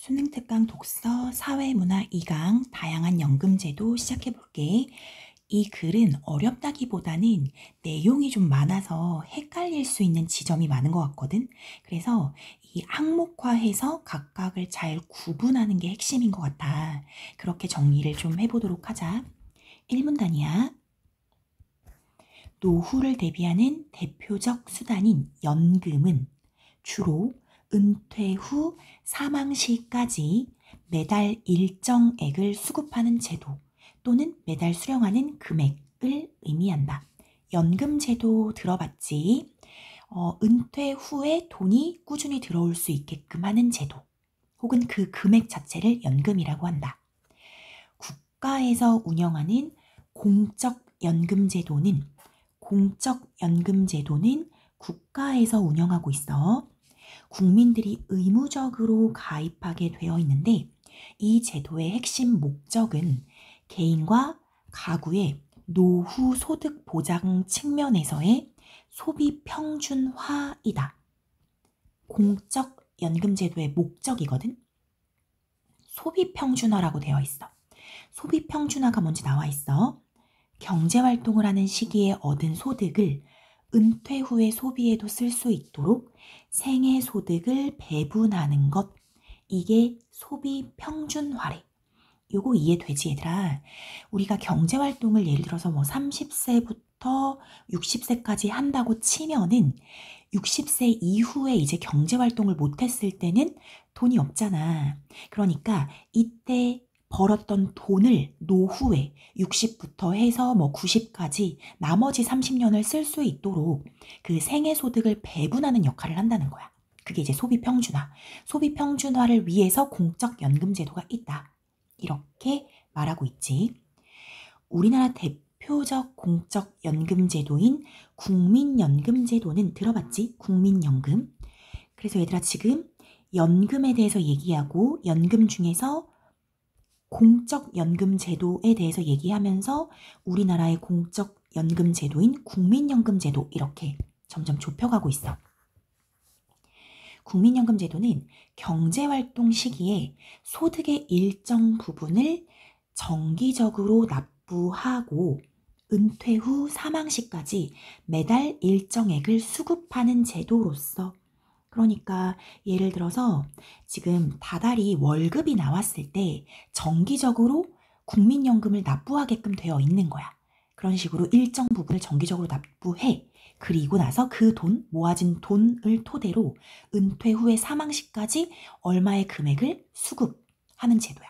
수능 특강 독서 사회문화 2강 다양한 연금제도 시작해 볼게. 이 글은 어렵다기보다는 내용이 좀 많아서 헷갈릴 수 있는 지점이 많은 것 같거든. 그래서 이 항목화해서 각각을 잘 구분하는 게 핵심인 것 같아. 그렇게 정리를 좀 해보도록 하자. 1문단이야. 노후를 대비하는 대표적 수단인 연금은 주로 은퇴 후 사망 시까지 매달 일정액을 수급하는 제도 또는 매달 수령하는 금액을 의미한다. 연금 제도 들어봤지? 은퇴 후에 돈이 꾸준히 들어올 수 있게끔 하는 제도 혹은 그 금액 자체를 연금이라고 한다. 국가에서 운영하는 공적연금제도는 국가에서 운영하고 있어. 국민들이 의무적으로 가입하게 되어 있는데 이 제도의 핵심 목적은 개인과 가구의 노후 소득 보장 측면에서의 소비 평준화이다. 공적연금제도의 목적이거든. 소비 평준화라고 되어 있어. 소비 평준화가 뭔지 나와 있어. 경제활동을 하는 시기에 얻은 소득을 은퇴 후의 소비에도 쓸 수 있도록 생애 소득을 배분하는 것. 이게 소비 평준화래. 요거 이해되지 얘들아? 우리가 경제활동을 예를 들어서 뭐 30세부터 60세까지 한다고 치면은 60세 이후에 이제 경제활동을 못했을 때는 돈이 없잖아. 그러니까 이때 벌었던 돈을 노후에 60부터 해서 뭐 90까지 나머지 30년을 쓸 수 있도록 그 생애소득을 배분하는 역할을 한다는 거야. 그게 이제 소비평준화. 소비평준화를 위해서 공적연금제도가 있다. 이렇게 말하고 있지. 우리나라 대표적 공적연금제도인 국민연금제도는 들어봤지? 국민연금. 그래서 얘들아 지금 연금에 대해서 얘기하고 연금 중에서 공적연금제도에 대해서 얘기하면서 우리나라의 공적연금제도인 국민연금제도 이렇게 점점 좁혀가고 있어. 국민연금제도는 경제활동 시기에 소득의 일정 부분을 정기적으로 납부하고 은퇴 후 사망 시까지 매달 일정액을 수급하는 제도로서 그러니까 예를 들어서 지금 다달이 월급이 나왔을 때 정기적으로 국민연금을 납부하게끔 되어 있는 거야. 그런 식으로 일정 부분을 정기적으로 납부해. 그리고 나서 그 돈, 모아진 돈을 토대로 은퇴 후에 사망 시까지 얼마의 금액을 수급하는 제도야.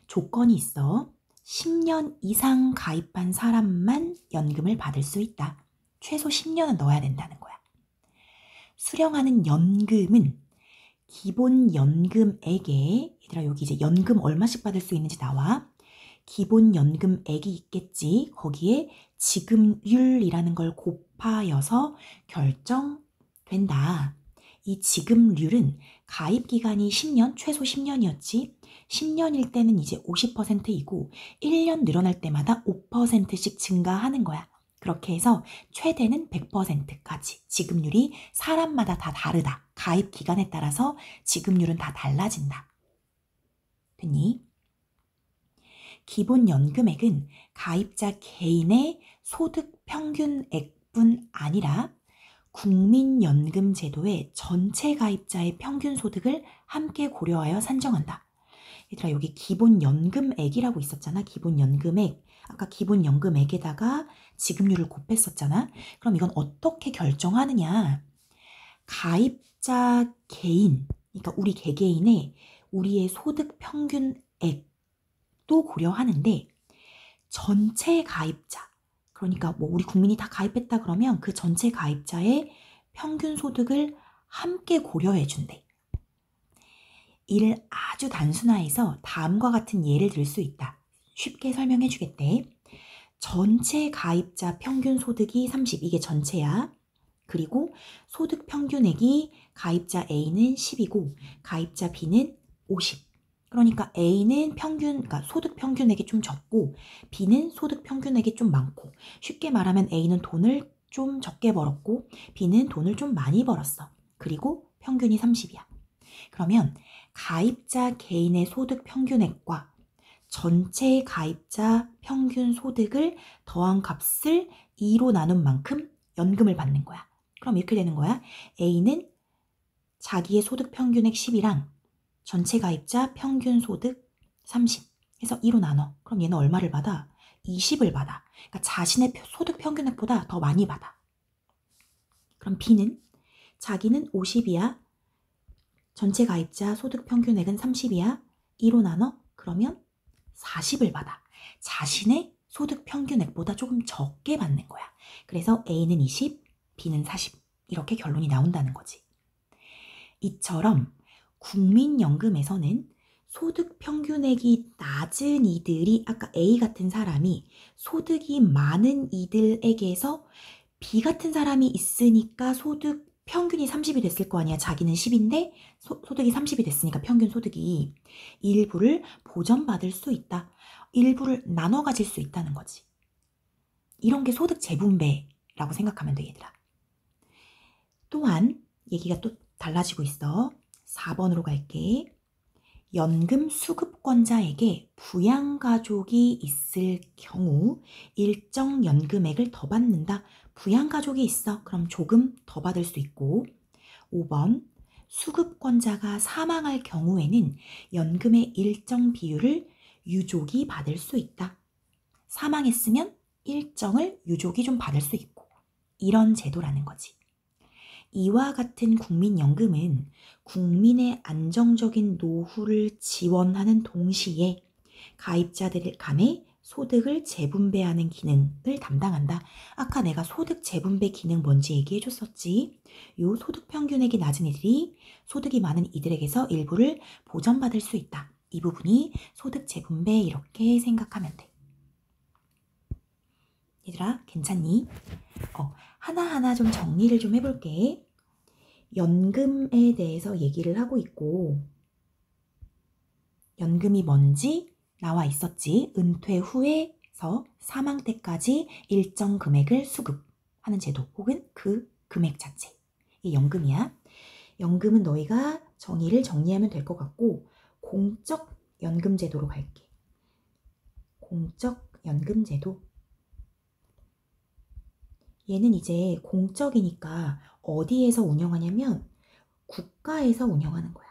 조건이 있어. 10년 이상 가입한 사람만 연금을 받을 수 있다. 최소 10년은 넣어야 된다는 거야. 수령하는 연금은 기본 연금액에 얘들아 여기 이제 연금 얼마씩 받을 수 있는지 나와. 기본 연금액이 있겠지. 거기에 지급률이라는 걸 곱하여서 결정된다. 이 지급률은 가입 기간이 10년, 최소 10년이었지. 10년일 때는 이제 50%이고 1년 늘어날 때마다 5%씩 증가하는 거야. 그렇게 해서 최대는 100%까지 지급률이 사람마다 다 다르다. 가입 기간에 따라서 지급률은 다 달라진다. 됐니? 기본 연금액은 가입자 개인의 소득 평균액뿐 아니라 국민연금제도의 전체 가입자의 평균 소득을 함께 고려하여 산정한다. 얘들아 여기 기본연금액이라고 있었잖아. 기본연금액. 아까 기본연금액에다가 지급률을 곱했었잖아. 그럼 이건 어떻게 결정하느냐. 가입자 개인, 그러니까 우리 개개인의 우리의 소득 평균액도 고려하는데 전체 가입자, 그러니까 뭐 우리 국민이 다 가입했다 그러면 그 전체 가입자의 평균 소득을 함께 고려해 준대. 이를 아주 단순화해서 다음과 같은 예를 들 수 있다. 쉽게 설명해 주겠대. 전체 가입자 평균 소득이 30, 이게 전체야. 그리고 소득 평균액이 가입자 A는 10이고 가입자 B는 50. 그러니까 A는 그러니까 소득 평균액이 좀 적고 B는 소득 평균액이 좀 많고 쉽게 말하면 A는 돈을 좀 적게 벌었고 B는 돈을 좀 많이 벌었어. 그리고 평균이 30이야. 그러면 가입자 개인의 소득 평균액과 전체 가입자 평균 소득을 더한 값을 2로 나눈 만큼 연금을 받는 거야. 그럼 이렇게 되는 거야. A는 자기의 소득 평균액 10이랑 전체 가입자 평균 소득 30 해서 2로 나눠. 그럼 얘는 얼마를 받아? 20을 받아. 그러니까 자신의 소득 평균액보다 더 많이 받아. 그럼 B는 자기는 50이야. 전체 가입자 소득 평균액은 30이야. 2로 나눠. 그러면 40을 받아. 자신의 소득 평균액보다 조금 적게 받는 거야. 그래서 A는 20, B는 40 이렇게 결론이 나온다는 거지. 이처럼 국민연금에서는 소득 평균액이 낮은 이들이 아까 A 같은 사람이 소득이 많은 이들에게서 B 같은 사람이 있으니까 소득 평균이 30이 됐을 거 아니야. 자기는 10인데 소득이 30이 됐으니까 평균 소득이 일부를 보전받을 수 있다. 일부를 나눠 가질 수 있다는 거지. 이런 게 소득 재분배라고 생각하면 돼, 얘들아. 또한 얘기가 또 달라지고 있어. 4번으로 갈게. 연금 수급권자에게 부양가족이 있을 경우 일정 연금액을 더 받는다. 부양가족이 있어. 그럼 조금 더 받을 수 있고. 5번. 수급권자가 사망할 경우에는 연금의 일정 비율을 유족이 받을 수 있다. 사망했으면 일정을 유족이 좀 받을 수 있고. 이런 제도라는 거지. 이와 같은 국민연금은 국민의 안정적인 노후를 지원하는 동시에 가입자들 간의 소득을 재분배하는 기능을 담당한다. 아까 내가 소득 재분배 기능 뭔지 얘기해 줬었지. 요 소득 평균액이 낮은 이들이 소득이 많은 이들에게서 일부를 보전받을 수 있다. 이 부분이 소득 재분배 이렇게 생각하면 돼. 얘들아 괜찮니? 하나하나 좀 정리를 좀 해볼게. 연금에 대해서 얘기를 하고 있고 연금이 뭔지 나와 있었지. 은퇴 후에서 사망 때까지 일정 금액을 수급하는 제도 혹은 그 금액 자체. 이 연금이야. 연금은 너희가 정의하면 될 것 같고 공적 연금 제도로 갈게. 공적 연금 제도. 얘는 이제 공적이니까 어디에서 운영하냐면 국가에서 운영하는 거야.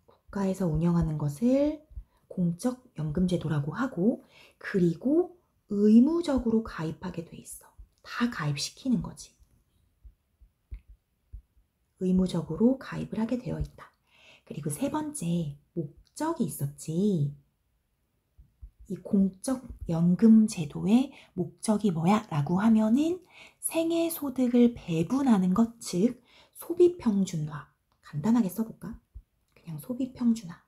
국가에서 운영하는 것을 공적 연금 제도라고 하고 그리고 의무적으로 가입하게 돼 있어. 다 가입시키는 거지. 의무적으로 가입을 하게 되어 있다. 그리고 세 번째, 목적이 있었지. 이 공적 연금 제도의 목적이 뭐야? 라고 하면은 생애 소득을 배분하는 것, 즉 소비 평준화. 간단하게 써볼까? 그냥 소비 평준화.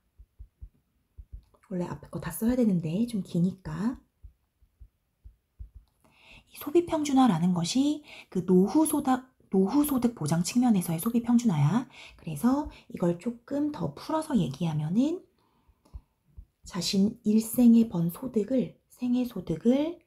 원래 앞에 거 다 써야 되는데 좀 기니까. 이 소비 평준화라는 것이 그 노후 소득 보장 측면에서의 소비 평준화야. 그래서 이걸 조금 더 풀어서 얘기하면은 자신 일생에 번 소득을, 생애 소득을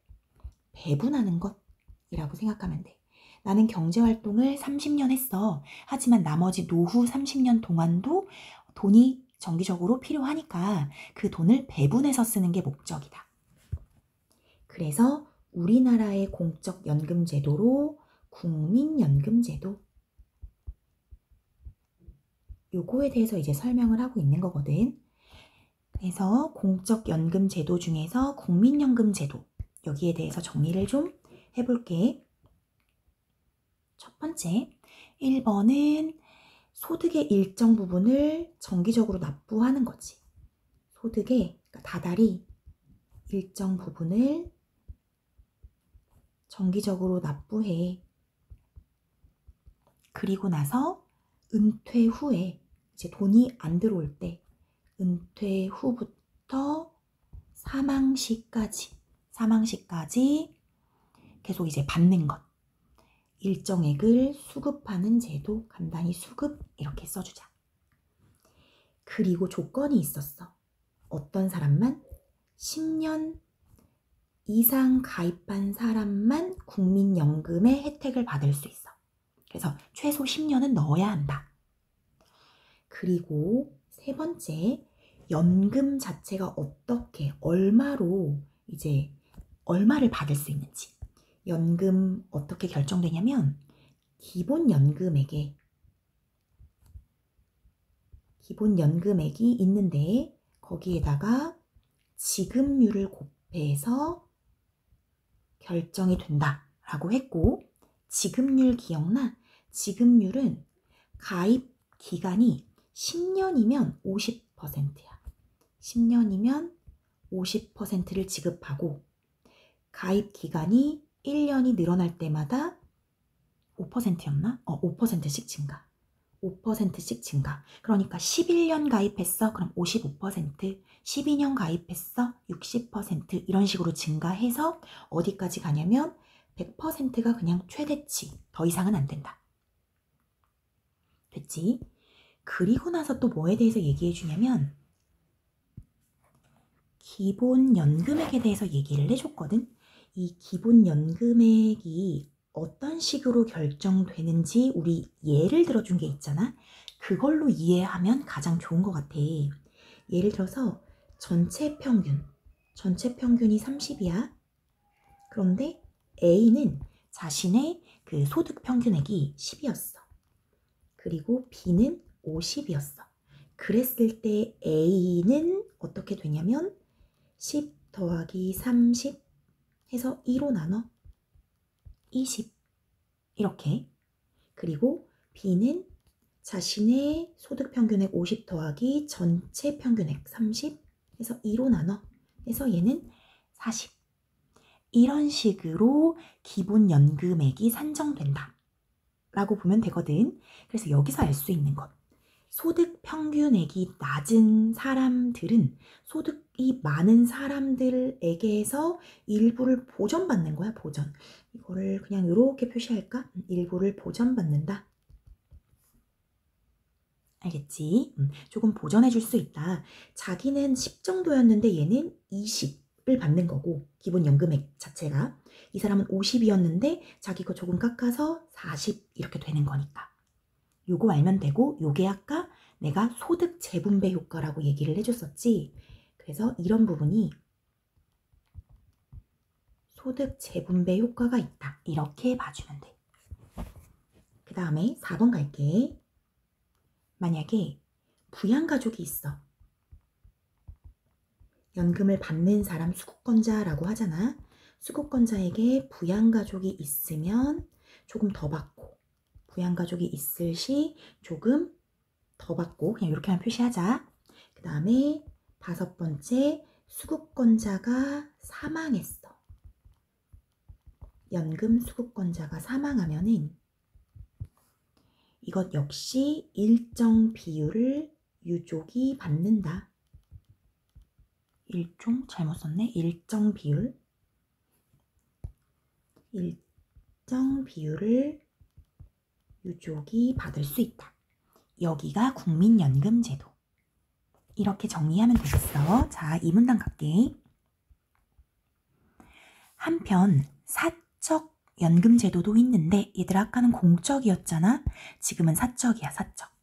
배분하는 것이라고 생각하면 돼. 나는 경제활동을 30년 했어. 하지만 나머지 노후 30년 동안도 돈이 정기적으로 필요하니까 그 돈을 배분해서 쓰는 게 목적이다. 그래서 우리나라의 공적 연금 제도로 국민연금 제도. 요거에 대해서 이제 설명을 하고 있는 거거든. 그래서 공적 연금 제도 중에서 국민연금 제도. 여기에 대해서 정리를 좀 해볼게. 첫 번째, 1번은 소득의 일정 부분을 정기적으로 납부하는 거지. 소득의 다달이 일정 부분을 정기적으로 납부해. 그리고 나서 은퇴 후에 이제 돈이 안 들어올 때 은퇴 후부터 사망 시까지 계속 이제 받는 것. 일정액을 수급하는 제도, 간단히 수급 이렇게 써주자. 그리고 조건이 있었어. 어떤 사람만? 10년 이상 가입한 사람만 국민연금의 혜택을 받을 수 있어. 그래서 최소 10년은 넣어야 한다. 그리고 세 번째, 연금 자체가 어떻게, 얼마로 이제 얼마를 받을 수 있는지. 연금 어떻게 결정되냐면 기본 연금액이 있는데 거기에다가 지급률을 곱해서 결정이 된다라고 했고, 지급률 기억나? 지급률은 가입 기간이 10년이면 50%야. 10년이면 50%를 지급하고, 가입 기간이 1년이 늘어날 때마다 5%였나? 5%씩 증가. 5%씩 증가. 그러니까 11년 가입했어? 그럼 55%, 12년 가입했어? 60% 이런 식으로 증가해서 어디까지 가냐면 100%가 그냥 최대치. 더 이상은 안 된다. 됐지? 그리고 나서 또 뭐에 대해서 얘기해 주냐면 기본연금액에 대해서 얘기를 해줬거든. 이 기본연금액이 어떤 식으로 결정되는지 우리 예를 들어준 게 있잖아. 그걸로 이해하면 가장 좋은 것 같아. 예를 들어서 전체 평균이 30이야. 그런데 A는 자신의 그 소득 평균액이 10이었어. 그리고 B는 50이었어. 그랬을 때 A는 어떻게 되냐면 10 더하기 30 해서 2로 나눠 20 이렇게. 그리고 B는 자신의 소득 평균액 50 더하기 전체 평균액 30 해서 2로 나눠 해서 얘는 40. 이런 식으로 기본연금액이 산정된다 라고 보면 되거든. 그래서 여기서 알 수 있는 것, 소득 평균액이 낮은 사람들은 소득이 많은 사람들에게서 일부를 보전받는 거야. 보전. 이거를 그냥 이렇게 표시할까? 일부를 보전받는다. 알겠지? 조금 보전해 줄 수 있다. 자기는 10 정도였는데 얘는 20을 받는 거고, 기본연금액 자체가. 이 사람은 50이었는데 자기 거 조금 깎아서 40 이렇게 되는 거니까. 요거 알면 되고, 요게 아까 내가 소득 재분배 효과라고 얘기를 해줬었지. 그래서 이런 부분이 소득 재분배 효과가 있다. 이렇게 봐주면 돼. 그 다음에 4번 갈게. 만약에 부양가족이 있어. 연금을 받는 사람 수급권자라고 하잖아. 수급권자에게 부양가족이 있으면 조금 더 받고, 부양가족이 있을 시 조금 더 받고, 그냥 이렇게만 표시하자. 그 다음에 5번째, 수급권자가 사망했어. 연금 수급권자가 사망하면은 이것 역시 일정 비율을 유족이 받는다. 잘못 썼네. 일정 비율을 유족이 받을 수 있다. 여기가 국민연금제도. 이렇게 정리하면 되겠어. 자, 이 문단 갈게. 한편 사적 연금제도도 있는데, 얘들아 아까는 공적이었잖아. 지금은 사적이야. 사적.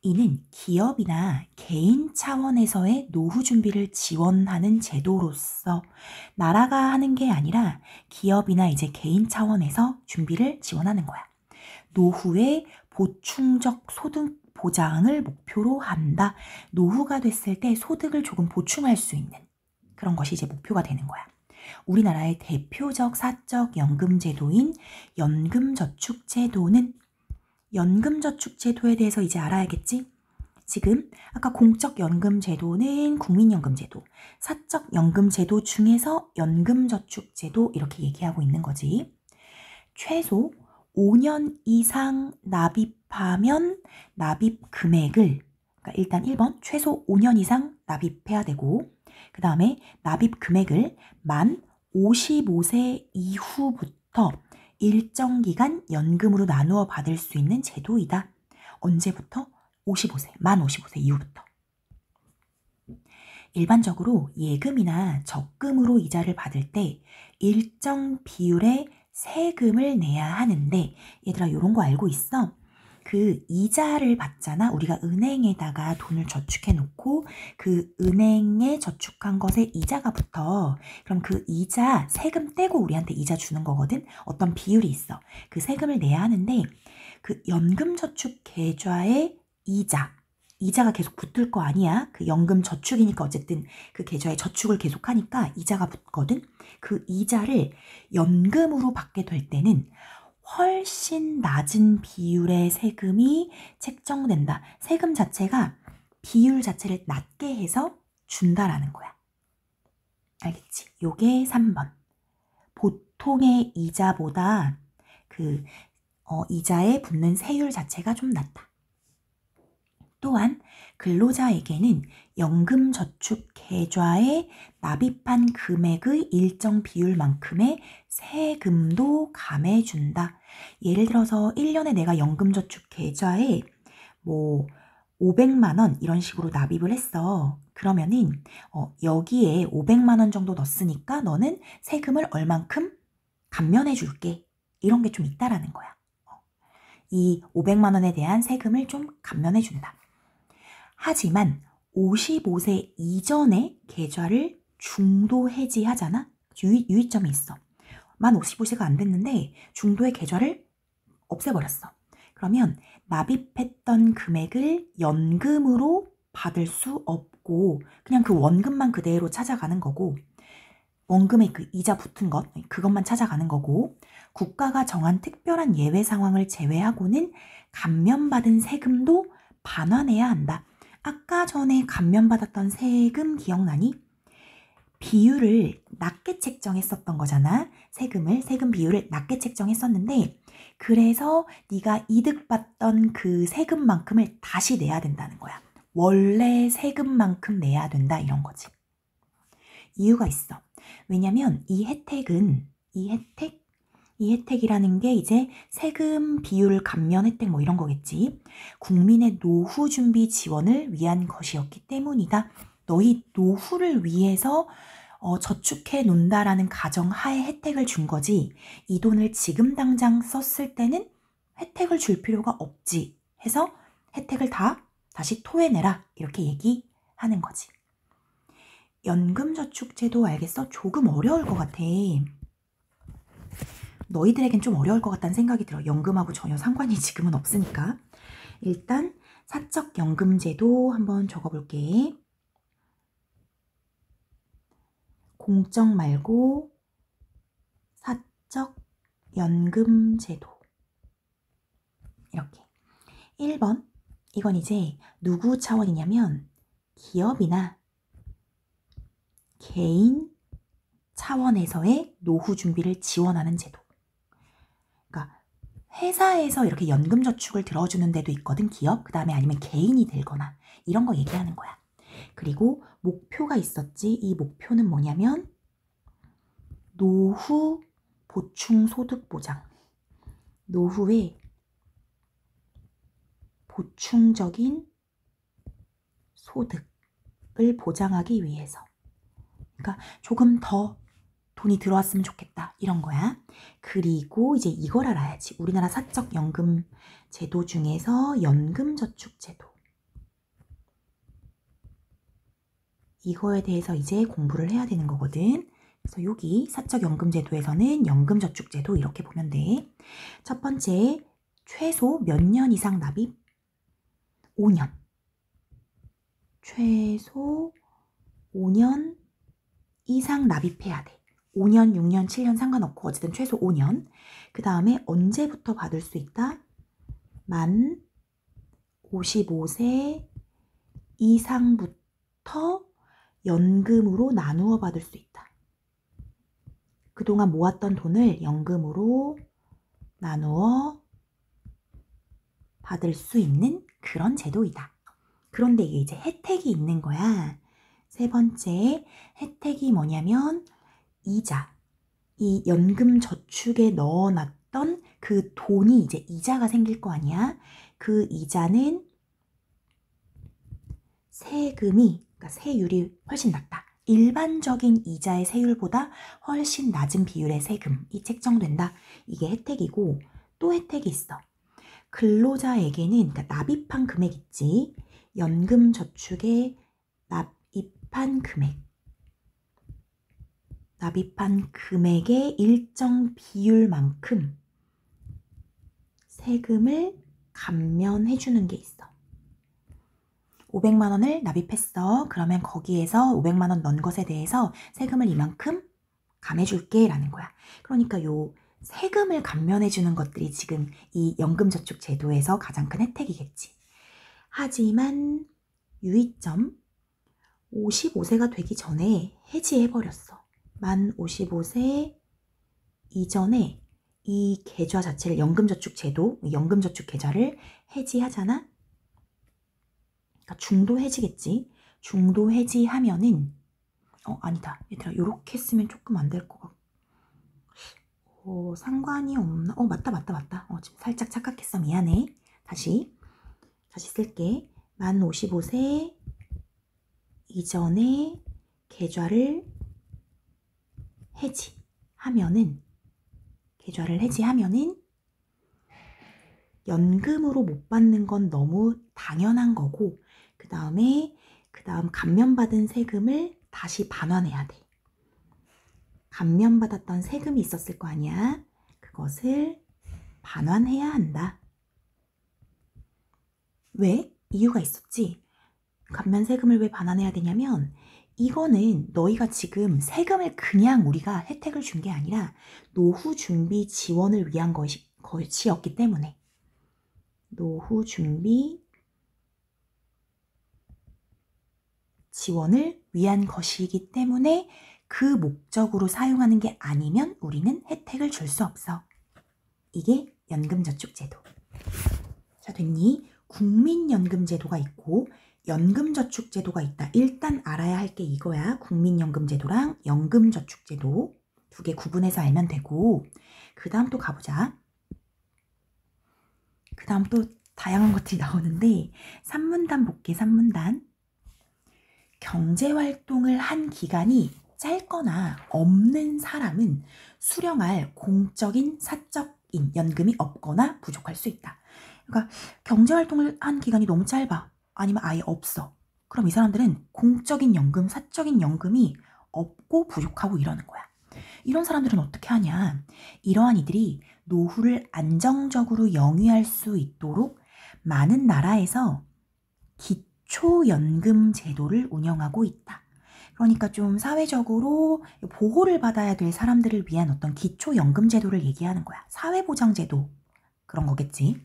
이는 기업이나 개인 차원에서의 노후 준비를 지원하는 제도로서 나라가 하는 게 아니라 기업이나 이제 개인 차원에서 준비를 지원하는 거야. 노후의 보충적 소득 보장을 목표로 한다. 노후가 됐을 때 소득을 조금 보충할 수 있는 그런 것이 이제 목표가 되는 거야. 우리나라의 대표적 사적 연금제도인 연금저축제도는, 연금저축제도에 대해서 이제 알아야겠지? 지금 아까 공적연금제도는 국민연금제도, 사적연금제도 중에서 연금저축제도 이렇게 얘기하고 있는 거지. 최소 5년 이상 납입하면 납입 금액을, 그러니까 일단 1번 최소 5년 이상 납입해야 되고, 그 다음에 납입 금액을 만 55세 이후부터 일정 기간 연금으로 나누어 받을 수 있는 제도이다. 언제부터? 55세, 만 55세 이후부터. 일반적으로 예금이나 적금으로 이자를 받을 때 일정 비율의 세금을 내야 하는데, 얘들아 이런 거 알고 있어? 그 이자를 받잖아. 우리가 은행에다가 돈을 저축해 놓고 그 은행에 저축한 것에 이자가 붙어. 그럼 그 이자 세금 떼고 우리한테 이자 주는 거거든. 어떤 비율이 있어. 그 세금을 내야 하는데 그 연금저축 계좌에 이자가 계속 붙을 거 아니야. 그 연금 저축이니까 어쨌든 그 계좌에 저축을 계속하니까 이자가 붙거든. 그 이자를 연금으로 받게 될 때는 훨씬 낮은 비율의 세금이 책정된다. 세금 자체가 비율 자체를 낮게 해서 준다라는 거야. 알겠지? 요게 3번. 보통의 이자보다 그 이자에 붙는 세율 자체가 좀 낮다. 또한 근로자에게는 연금저축 계좌에 납입한 금액의 일정 비율만큼의 세금도 감해준다. 예를 들어서 1년에 내가 연금저축 계좌에 뭐 500만 원 이런 식으로 납입을 했어. 그러면은 여기에 500만 원 정도 넣었으니까 너는 세금을 얼만큼 감면해 줄게. 이런 게 좀 있다라는 거야. 이 500만 원에 대한 세금을 좀 감면해 준다. 하지만 55세 이전에 계좌를 중도 해지하잖아. 유의점이 있어. 만 55세가 안 됐는데 중도의 계좌를 없애버렸어. 그러면 납입했던 금액을 연금으로 받을 수 없고 그냥 그 원금만 그대로 찾아가는 거고 원금에 그 이자 붙은 것 그것만 찾아가는 거고 국가가 정한 특별한 예외 상황을 제외하고는 감면받은 세금도 반환해야 한다. 아까 전에 감면받았던 세금 기억나니? 비율을 낮게 책정했었던 거잖아. 세금 비율을 낮게 책정했었는데 그래서 네가 이득받던 그 세금만큼을 다시 내야 된다는 거야. 원래 세금만큼 내야 된다 이런 거지. 이유가 있어. 왜냐면 이 혜택이라는 게 이제 세금 비율 감면 혜택 뭐 이런 거겠지. 국민의 노후 준비 지원을 위한 것이었기 때문이다. 너희 노후를 위해서 저축해 놓는다라는 가정하에 혜택을 준 거지. 이 돈을 지금 당장 썼을 때는 혜택을 줄 필요가 없지. 해서 혜택을 다시 토해내라. 이렇게 얘기하는 거지. 연금저축제도 알겠어? 조금 어려울 것 같아. 너희들에겐 좀 어려울 것 같다는 생각이 들어. 연금하고 전혀 상관이 지금은 없으니까. 일단 사적연금제도 한번 적어볼게. 공적 말고 사적연금제도. 이렇게. 1번. 이건 이제 누구 차원이냐면 기업이나 개인 차원에서의 노후 준비를 지원하는 제도. 그러니까 회사에서 이렇게 연금저축을 들어주는 데도 있거든, 기업. 그 다음에 아니면 개인이 들거나 이런 거 얘기하는 거야. 그리고 목표가 있었지. 이 목표는 뭐냐면 노후 보충 소득 보장. 노후에 보충적인 소득을 보장하기 위해서. 그러니까 조금 더 돈이 들어왔으면 좋겠다 이런 거야. 그리고 이제 이걸 알아야지. 우리나라 사적연금 제도 중에서 연금저축제도. 이거에 대해서 이제 공부를 해야 되는 거거든. 그래서 여기 사적연금제도에서는 연금저축제도 이렇게 보면 돼. 첫 번째, 최소 몇 년 이상 납입? 5년. 최소 5년 이상 납입해야 돼. 5년, 6년, 7년 상관없고 어쨌든 최소 5년. 그 다음에 언제부터 받을 수 있다? 만 55세 이상부터 연금으로 나누어 받을 수 있다. 그동안 모았던 돈을 연금으로 나누어 받을 수 있는 그런 제도이다. 그런데 이게 이제 혜택이 있는 거야. 세 번째 혜택이 뭐냐면 이자. 이 연금 저축에 넣어놨던 그 돈이 이제 이자가 생길 거 아니야. 그 이자는 세금이, 그러니까 세율이 훨씬 낮다. 일반적인 이자의 세율보다 훨씬 낮은 비율의 세금이 책정된다. 이게 혜택이고 또 혜택이 있어. 근로자에게는 그러니까 납입한 금액 있지. 연금저축에 납입한 금액의 일정 비율만큼 세금을 감면해 주는 게 있어. 500만 원을 납입했어. 그러면 거기에서 500만 원 넣은 것에 대해서 세금을 이만큼 감해줄게 라는 거야. 그러니까 요 세금을 감면해 주는 것들이 지금 이 연금저축 제도에서 가장 큰 혜택이겠지. 하지만 유의점, 55세가 되기 전에 해지해버렸어. 만 55세 이전에 이 계좌 자체를 연금저축 제도, 연금저축 계좌를 해지하잖아. 그러니까 중도 해지겠지. 중도 해지하면은 아니다. 얘들아, 요렇게 쓰면 조금 안 될 것 같고. 상관이 없나? 맞다. 지금 살짝 착각했어. 미안해. 다시 쓸게. 만 55세 이전에 계좌를 해지하면은 연금으로 못 받는 건 너무 당연한 거고, 그 다음 감면받은 세금을 다시 반환해야 돼. 감면받았던 세금이 있었을 거 아니야. 그것을 반환해야 한다. 왜? 이유가 있었지. 감면 세금을 왜 반환해야 되냐면, 이거는 너희가 지금 세금을 그냥 우리가 혜택을 준 게 아니라 노후 준비 지원을 위한 것이었기 때문에. 노후 준비 지원을 위한 것이기 때문에 그 목적으로 사용하는 게 아니면 우리는 혜택을 줄 수 없어. 이게 연금저축제도. 자, 됐니? 국민연금제도가 있고 연금저축제도가 있다. 일단 알아야 할 게 이거야. 국민연금제도랑 연금저축제도 두 개 구분해서 알면 되고, 그 다음 또 가보자. 그 다음 또 다양한 것들이 나오는데, 산문단 볼게. 산문단. 경제활동을 한 기간이 짧거나 없는 사람은 수령할 공적인 사적인 연금이 없거나 부족할 수 있다. 그러니까 경제활동을 한 기간이 너무 짧아. 아니면 아예 없어. 그럼 이 사람들은 공적인 연금, 사적인 연금이 없고 부족하고 이러는 거야. 이런 사람들은 어떻게 하냐. 이러한 이들이 노후를 안정적으로 영위할 수 있도록 많은 나라에서 기초연금 제도를 운영하고 있다. 그러니까 좀 사회적으로 보호를 받아야 될 사람들을 위한 어떤 기초연금 제도를 얘기하는 거야. 사회보장제도 그런 거겠지.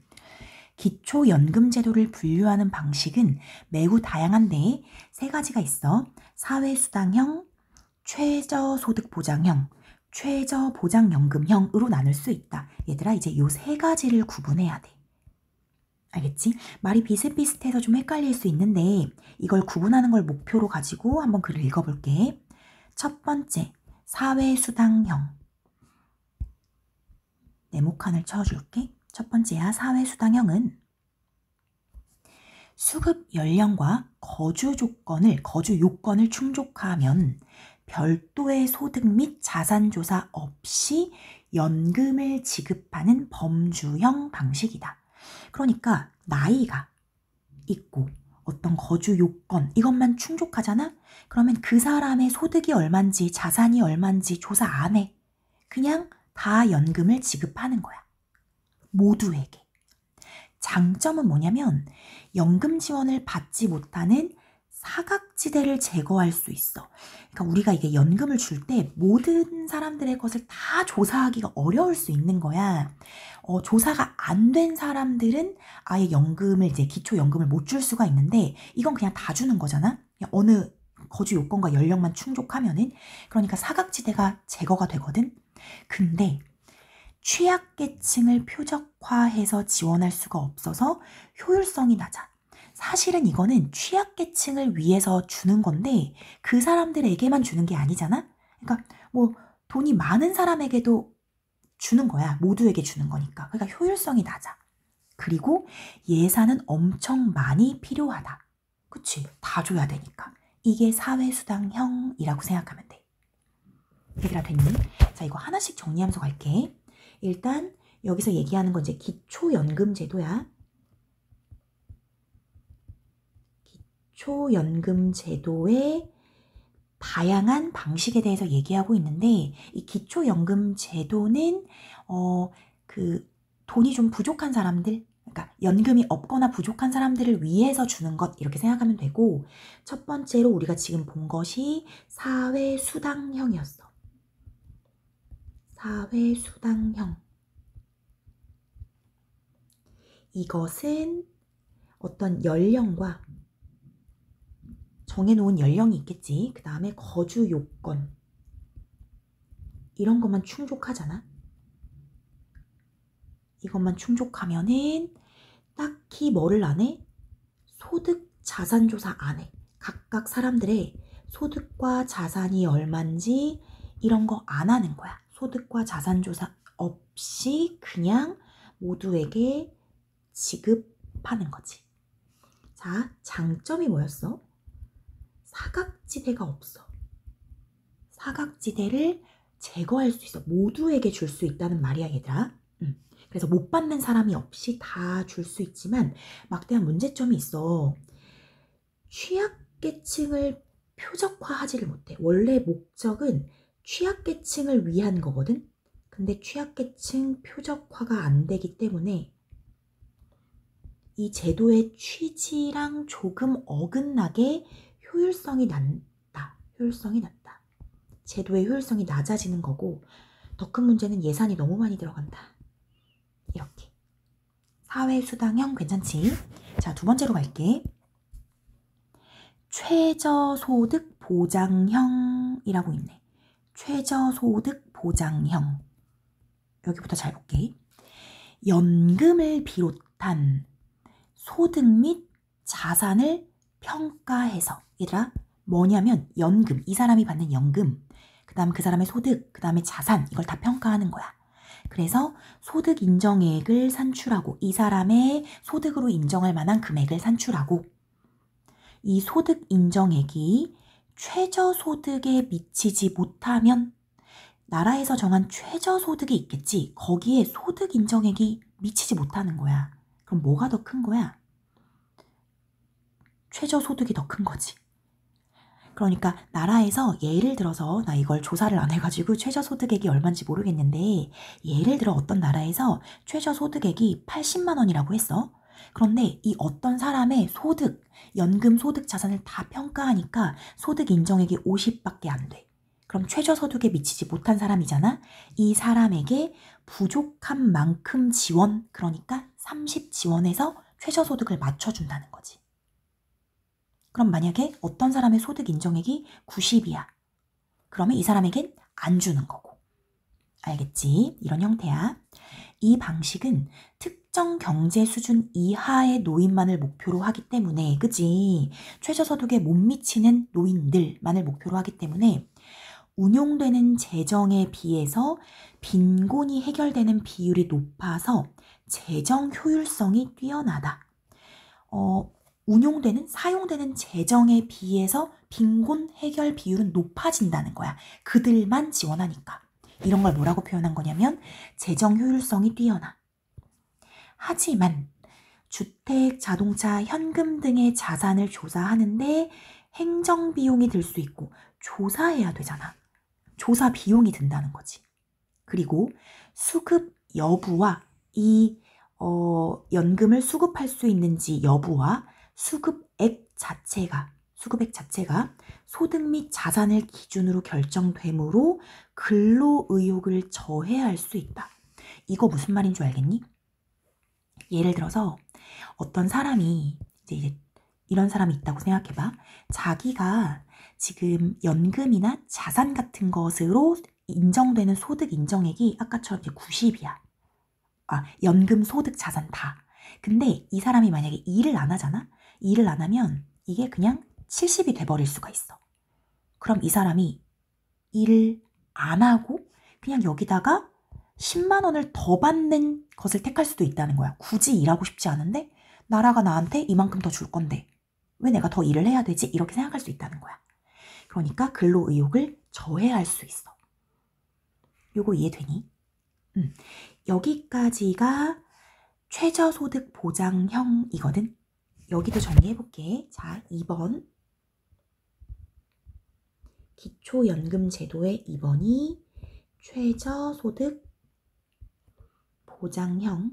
기초연금 제도를 분류하는 방식은 매우 다양한데 세 가지가 있어. 사회수당형, 최저소득보장형, 최저보장연금형으로 나눌 수 있다. 얘들아, 이제 요 세 가지를 구분해야 돼. 알겠지? 말이 비슷비슷해서 좀 헷갈릴 수 있는데 이걸 구분하는 걸 목표로 가지고 한번 글을 읽어볼게. 첫 번째, 사회수당형. 네모칸을 쳐줄게. 첫 번째야, 사회수당형은 수급 연령과 거주 요건을 충족하면 별도의 소득 및 자산 조사 없이 연금을 지급하는 범주형 방식이다. 그러니까 나이가 있고 어떤 거주 요건 이것만 충족하잖아? 그러면 그 사람의 소득이 얼만지 자산이 얼만지 조사 안 해. 그냥 다 연금을 지급하는 거야. 모두에게. 장점은 뭐냐면 연금 지원을 받지 못하는 사각지대를 제거할 수 있어. 그러니까 우리가 이게 연금을 줄 때 모든 사람들의 것을 다 조사하기가 어려울 수 있는 거야. 조사가 안 된 사람들은 아예 연금을 이제 기초연금을 못 줄 수가 있는데 이건 그냥 다 주는 거잖아. 그냥 어느 거주 요건과 연령만 충족하면은. 그러니까 사각지대가 제거가 되거든. 근데 취약계층을 표적화해서 지원할 수가 없어서 효율성이 낮아. 사실은 이거는 취약계층을 위해서 주는 건데 그 사람들에게만 주는 게 아니잖아. 그러니까 뭐 돈이 많은 사람에게도 주는 거야. 모두에게 주는 거니까. 그러니까 효율성이 낮아. 그리고 예산은 엄청 많이 필요하다. 그치? 다 줘야 되니까. 이게 사회수당형이라고 생각하면 돼. 얘들아, 됐니? 자, 이거 하나씩 정리하면서 갈게. 일단 여기서 얘기하는 건 이제 기초연금제도야. 기초연금제도의 다양한 방식에 대해서 얘기하고 있는데, 이 기초연금제도는 돈이 좀 부족한 사람들, 그러니까 연금이 없거나 부족한 사람들을 위해서 주는 것, 이렇게 생각하면 되고, 첫 번째로 우리가 지금 본 것이 사회수당형이었어. 사회수당형. 이것은 어떤 연령과 정해놓은 연령이 있겠지. 그 다음에 거주 요건, 이런 것만 충족하잖아. 이것만 충족하면은 딱히 뭐를 안 해? 소득 자산조사 안 해. 각각 사람들의 소득과 자산이 얼만지 이런 거 안 하는 거야. 소득과 자산조사 없이 그냥 모두에게 지급하는 거지. 자, 장점이 뭐였어? 사각지대가 없어. 사각지대를 제거할 수 있어. 모두에게 줄 수 있다는 말이야, 얘들아. 그래서 못 받는 사람이 없이 다 줄 수 있지만 막대한 문제점이 있어. 취약계층을 표적화하지를 못해. 원래 목적은 취약계층을 위한 거거든. 근데 취약계층 표적화가 안 되기 때문에 이 제도의 취지랑 조금 어긋나게 효율성이 낮다. 효율성이 낮다. 제도의 효율성이 낮아지는 거고, 더 큰 문제는 예산이 너무 많이 들어간다. 이렇게. 사회수당형 괜찮지? 자, 두 번째로 갈게. 최저소득 보장형이라고 있네. 최저소득 보장형. 여기부터 잘 볼게. 연금을 비롯한 소득 및 자산을 평가해서, 얘들아, 뭐냐면 연금, 이 사람이 받는 연금, 그 다음 그 사람의 소득, 그 다음에 자산, 이걸 다 평가하는 거야. 그래서 소득 인정액을 산출하고, 이 사람의 소득으로 인정할 만한 금액을 산출하고, 이 소득 인정액이 최저소득에 미치지 못하면 나라에서 정한 최저소득이 있겠지. 거기에 소득 인정액이 미치지 못하는 거야. 그럼 뭐가 더 큰 거야? 최저소득이 더 큰 거지. 그러니까 나라에서 예를 들어서, 나 이걸 조사를 안 해가지고 최저소득액이 얼마인지 모르겠는데, 예를 들어 어떤 나라에서 최저소득액이 80만 원이라고 했어. 그런데 이 어떤 사람의 소득, 연금 소득 자산을 다 평가하니까 소득 인정액이 50밖에 안 돼. 그럼 최저소득에 미치지 못한 사람이잖아. 이 사람에게 부족한 만큼 지원, 그러니까 30 지원해서 최저소득을 맞춰준다는 거지. 그럼 만약에 어떤 사람의 소득 인정액이 90이야. 그러면 이 사람에겐 안 주는 거고. 알겠지? 이런 형태야. 이 방식은 특정 경제 수준 이하의 노인만을 목표로 하기 때문에, 그치? 최저소득에 못 미치는 노인들만을 목표로 하기 때문에 운용되는 재정에 비해서 빈곤이 해결되는 비율이 높아서 재정 효율성이 뛰어나다. 사용되는 재정에 비해서 빈곤 해결 비율은 높아진다는 거야. 그들만 지원하니까. 이런 걸 뭐라고 표현한 거냐면 재정 효율성이 뛰어나. 하지만 주택, 자동차, 현금 등의 자산을 조사하는데 행정비용이 들 수 있고 조사해야 되잖아. 조사 비용이 든다는 거지. 그리고 수급 여부와 이 연금을 수급할 수 있는지 여부와 수급액 자체가 소득 및 자산을 기준으로 결정되므로 근로의욕을 저해할 수 있다. 이거 무슨 말인 줄 알겠니? 예를 들어서 어떤 사람이 이제 이런 사람이 있다고 생각해봐. 자기가 지금 연금이나 자산 같은 것으로 인정되는 소득 인정액이 아까처럼 이제 90이야. 연금, 소득, 자산 다. 근데 이 사람이 만약에 일을 안 하잖아? 일을 안 하면 이게 그냥 70이 돼버릴 수가 있어. 그럼 이 사람이 일을 안 하고 그냥 여기다가 10만 원을 더 받는 것을 택할 수도 있다는 거야. 굳이 일하고 싶지 않은데 나라가 나한테 이만큼 더 줄 건데 왜 내가 더 일을 해야 되지? 이렇게 생각할 수 있다는 거야. 그러니까 근로의욕을 저해할 수 있어. 요거 이해되니? 여기까지가 최저소득 보장형이거든. 여기도 정리해볼게. 자, 2번. 기초연금제도의 2번이 최저소득 보장형.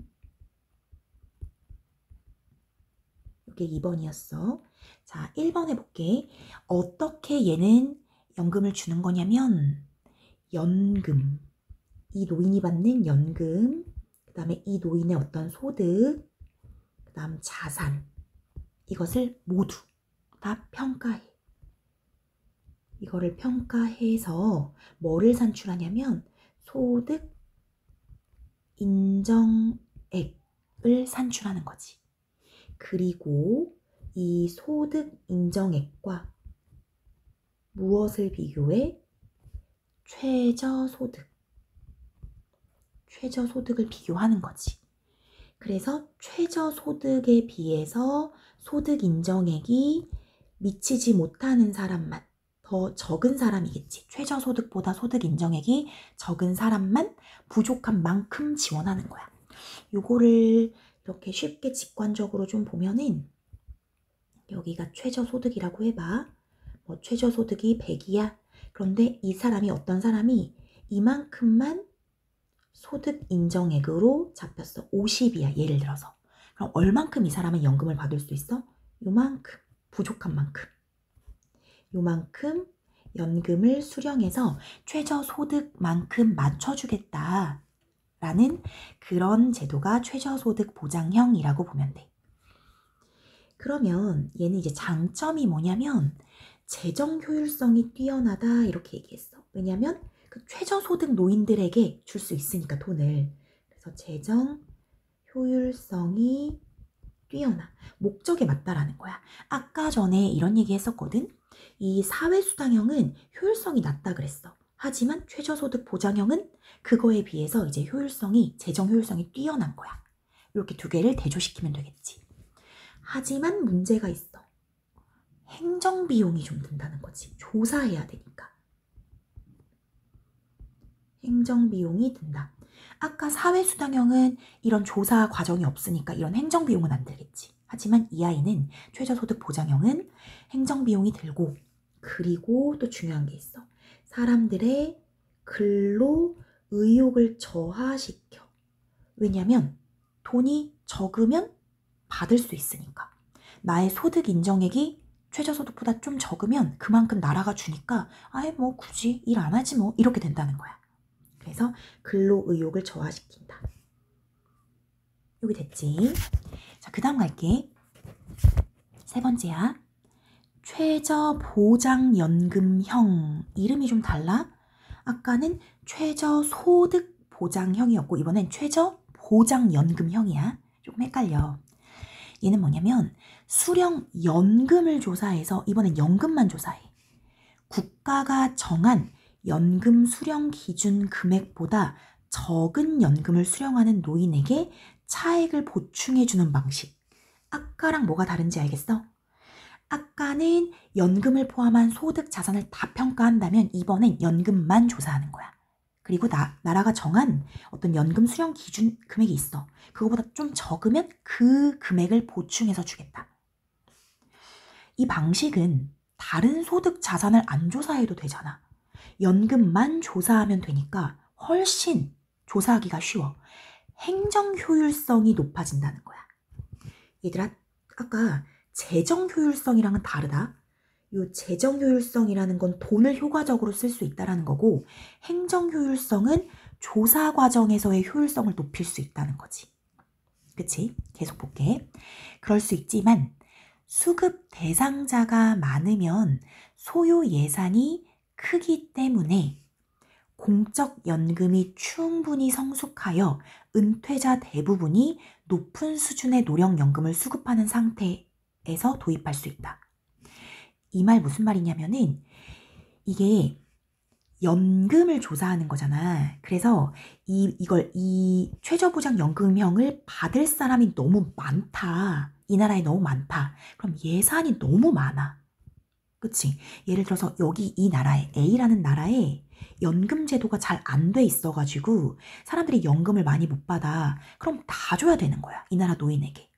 이게 2번이었어. 자, 1번 해볼게. 어떻게 얘는 연금을 주는 거냐면 연금, 이 노인이 받는 연금, 그 다음에 이 노인의 어떤 소득, 그 다음 자산, 이것을 모두 다 평가해. 이거를 평가해서 뭐를 산출하냐면 소득 인정액을 산출하는 거지. 그리고 이 소득 인정액과 무엇을 비교해? 최저소득을 비교하는 거지. 그래서 최저소득에 비해서 소득 인정액이 미치지 못하는 사람만, 더 적은 사람이겠지. 최저소득보다 소득 인정액이 적은 사람만 부족한 만큼 지원하는 거야. 요거를 이렇게 쉽게 직관적으로 좀 보면은 여기가 최저소득이라고 해봐. 뭐 최저소득이 100이야. 그런데 이 사람이 어떤 사람이 이만큼만 소득 인정액으로 잡혔어. 50이야. 예를 들어서. 그럼 얼만큼 이 사람은 연금을 받을 수 있어? 요만큼. 부족한 만큼. 요만큼 연금을 수령해서 최저소득만큼 맞춰주겠다. 라는 그런 제도가 최저소득 보장형이라고 보면 돼. 그러면 얘는 이제 장점이 뭐냐면 재정 효율성이 뛰어나다 이렇게 얘기했어. 왜냐면 그 최저소득 노인들에게 줄 수 있으니까 돈을. 그래서 재정 효율성이 뛰어나. 목적에 맞다라는 거야. 아까 전에 이런 얘기 했었거든. 이 사회수당형은 효율성이 낮다 그랬어. 하지만 최저소득 보장형은 그거에 비해서 이제 재정 효율성이 뛰어난 거야. 이렇게 두 개를 대조시키면 되겠지. 하지만 문제가 있어. 행정비용이 좀 든다는 거지. 조사해야 되니까. 행정비용이 든다. 아까 사회수당형은 이런 조사 과정이 없으니까 이런 행정비용은 안 들겠지. 하지만 이 아이는 최저소득 보장형은 행정비용이 들고, 그리고 또 중요한 게 있어. 사람들의 근로 의욕을 저하시켜. 왜냐면 돈이 적으면 받을 수 있으니까. 나의 소득 인정액이 최저소득보다 좀 적으면 그만큼 나라가 주니까 아예 뭐 굳이 일 안 하지 뭐 이렇게 된다는 거야. 그래서 근로 의욕을 저하시킨다. 여기 됐지? 자, 그 다음 갈게. 세 번째야. 최저보장연금형. 이름이 좀 달라? 아까는 최저소득보장형이었고 이번엔 최저보장연금형이야. 조금 헷갈려. 얘는 뭐냐면 수령연금을 조사해서 이번엔 연금만 조사해. 국가가 정한 연금 수령 기준 금액보다 적은 연금을 수령하는 노인에게 차액을 보충해주는 방식. 아까랑 뭐가 다른지 알겠어? 아까는 연금을 포함한 소득 자산을 다 평가한다면 이번엔 연금만 조사하는 거야. 그리고 나라가 정한 어떤 연금 수령 기준 금액이 있어. 그거보다 좀 적으면 그 금액을 보충해서 주겠다. 이 방식은 다른 소득 자산을 안 조사해도 되잖아. 연금만 조사하면 되니까 훨씬 조사하기가 쉬워. 행정 효율성이 높아진다는 거야. 얘들아, 아까 재정 효율성이랑은 다르다. 이 재정 효율성이라는 건 돈을 효과적으로 쓸 수 있다는 거고, 행정 효율성은 조사 과정에서의 효율성을 높일 수 있다는 거지. 그치? 계속 볼게. 그럴 수 있지만 수급 대상자가 많으면 소요 예산이 크기 때문에 공적연금이 충분히 성숙하여 은퇴자 대부분이 높은 수준의 노령연금을 수급하는 상태에서 도입할 수 있다. 이 말 무슨 말이냐면은 이게 연금을 조사하는 거잖아. 그래서 이 최저보장연금형을 받을 사람이 너무 많다. 이 나라에 너무 많다. 그럼 예산이 너무 많아. 그치? 예를 들어서 여기 이 나라에, A라는 나라에 연금 제도가 잘 안 돼 있어가지고 사람들이 연금을 많이 못 받아. 그럼 다 줘야 되는 거야, 이 나라 노인에게.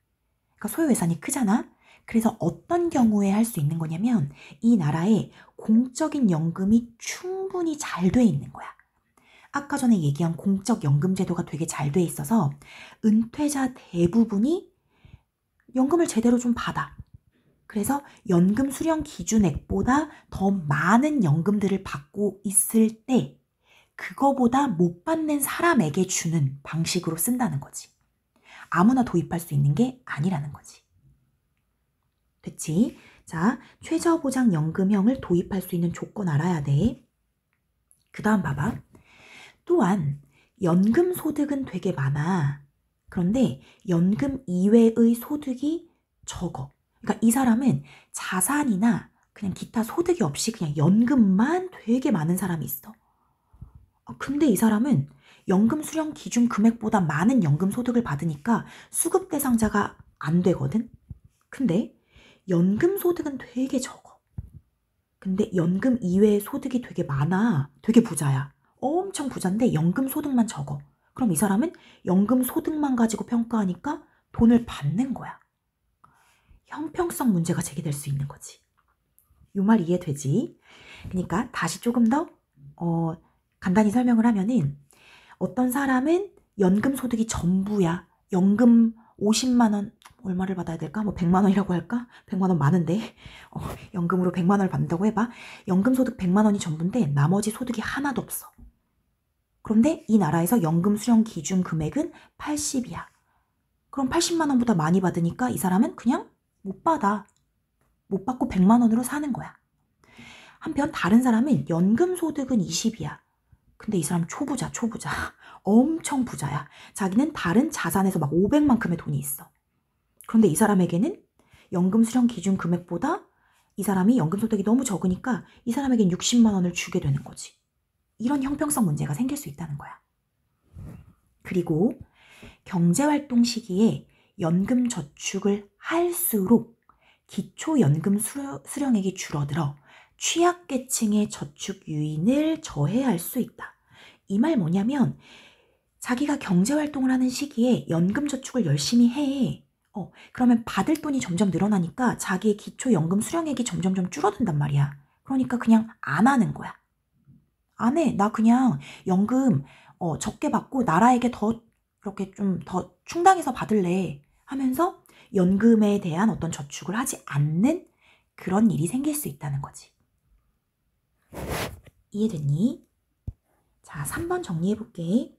그러니까 소유예산이 크잖아? 그래서 어떤 경우에 할 수 있는 거냐면 이 나라에 공적인 연금이 충분히 잘 돼 있는 거야. 아까 전에 얘기한 공적 연금 제도가 되게 잘 돼 있어서 은퇴자 대부분이 연금을 제대로 좀 받아. 그래서 연금 수령 기준액보다 더 많은 연금들을 받고 있을 때 그거보다 못 받는 사람에게 주는 방식으로 쓴다는 거지. 아무나 도입할 수 있는 게 아니라는 거지. 됐지? 자, 최저보장연금형을 도입할 수 있는 조건 알아야 돼. 그 다음 봐봐. 또한 연금 소득은 되게 많아. 그런데 연금 이외의 소득이 적어. 그러니까 이 사람은 자산이나 그냥 기타 소득이 없이 그냥 연금만 되게 많은 사람이 있어. 근데 이 사람은 연금 수령 기준 금액보다 많은 연금 소득을 받으니까 수급 대상자가 안 되거든. 근데 연금 소득은 되게 적어. 근데 연금 이외의 소득이 되게 많아. 되게 부자야. 엄청 부자인데 연금 소득만 적어. 그럼 이 사람은 연금 소득만 가지고 평가하니까 돈을 받는 거야. 형평성 문제가 제기될 수 있는 거지. 이 말 이해되지? 그러니까 다시 조금 더 간단히 설명을 하면은 어떤 사람은 연금 소득이 전부야. 연금 50만 원, 얼마를 받아야 될까? 뭐 100만 원이라고 할까? 100만 원 많은데 연금으로 100만 원을 받는다고 해봐. 연금 소득 100만 원이 전부인데 나머지 소득이 하나도 없어. 그런데 이 나라에서 연금 수령 기준 금액은 80이야. 그럼 80만 원보다 많이 받으니까 이 사람은 그냥 못 받아. 못 받고 100만 원으로 사는 거야. 한편 다른 사람은 연금 소득은 20이야. 근데 이 사람 초부자. 엄청 부자야. 자기는 다른 자산에서 막 500만큼의 돈이 있어. 그런데 이 사람에게는 연금 수령 기준 금액보다 이 사람이 연금 소득이 너무 적으니까 이 사람에겐 60만 원을 주게 되는 거지. 이런 형평성 문제가 생길 수 있다는 거야. 그리고 경제활동 시기에 연금 저축을 할수록 기초연금 수령액이 줄어들어 취약계층의 저축 유인을 저해할 수 있다. 이 말 뭐냐면 자기가 경제활동을 하는 시기에 연금 저축을 열심히 해. 그러면 받을 돈이 점점 늘어나니까 자기의 기초연금 수령액이 점점점 줄어든단 말이야. 그러니까 그냥 안 하는 거야. 안 해. 나 그냥 연금 적게 받고 나라에게 더 이렇게 좀 더 충당해서 받을래 하면서 연금에 대한 어떤 저축을 하지 않는 그런 일이 생길 수 있다는 거지. 이해됐니? 자, 3번 정리해볼게.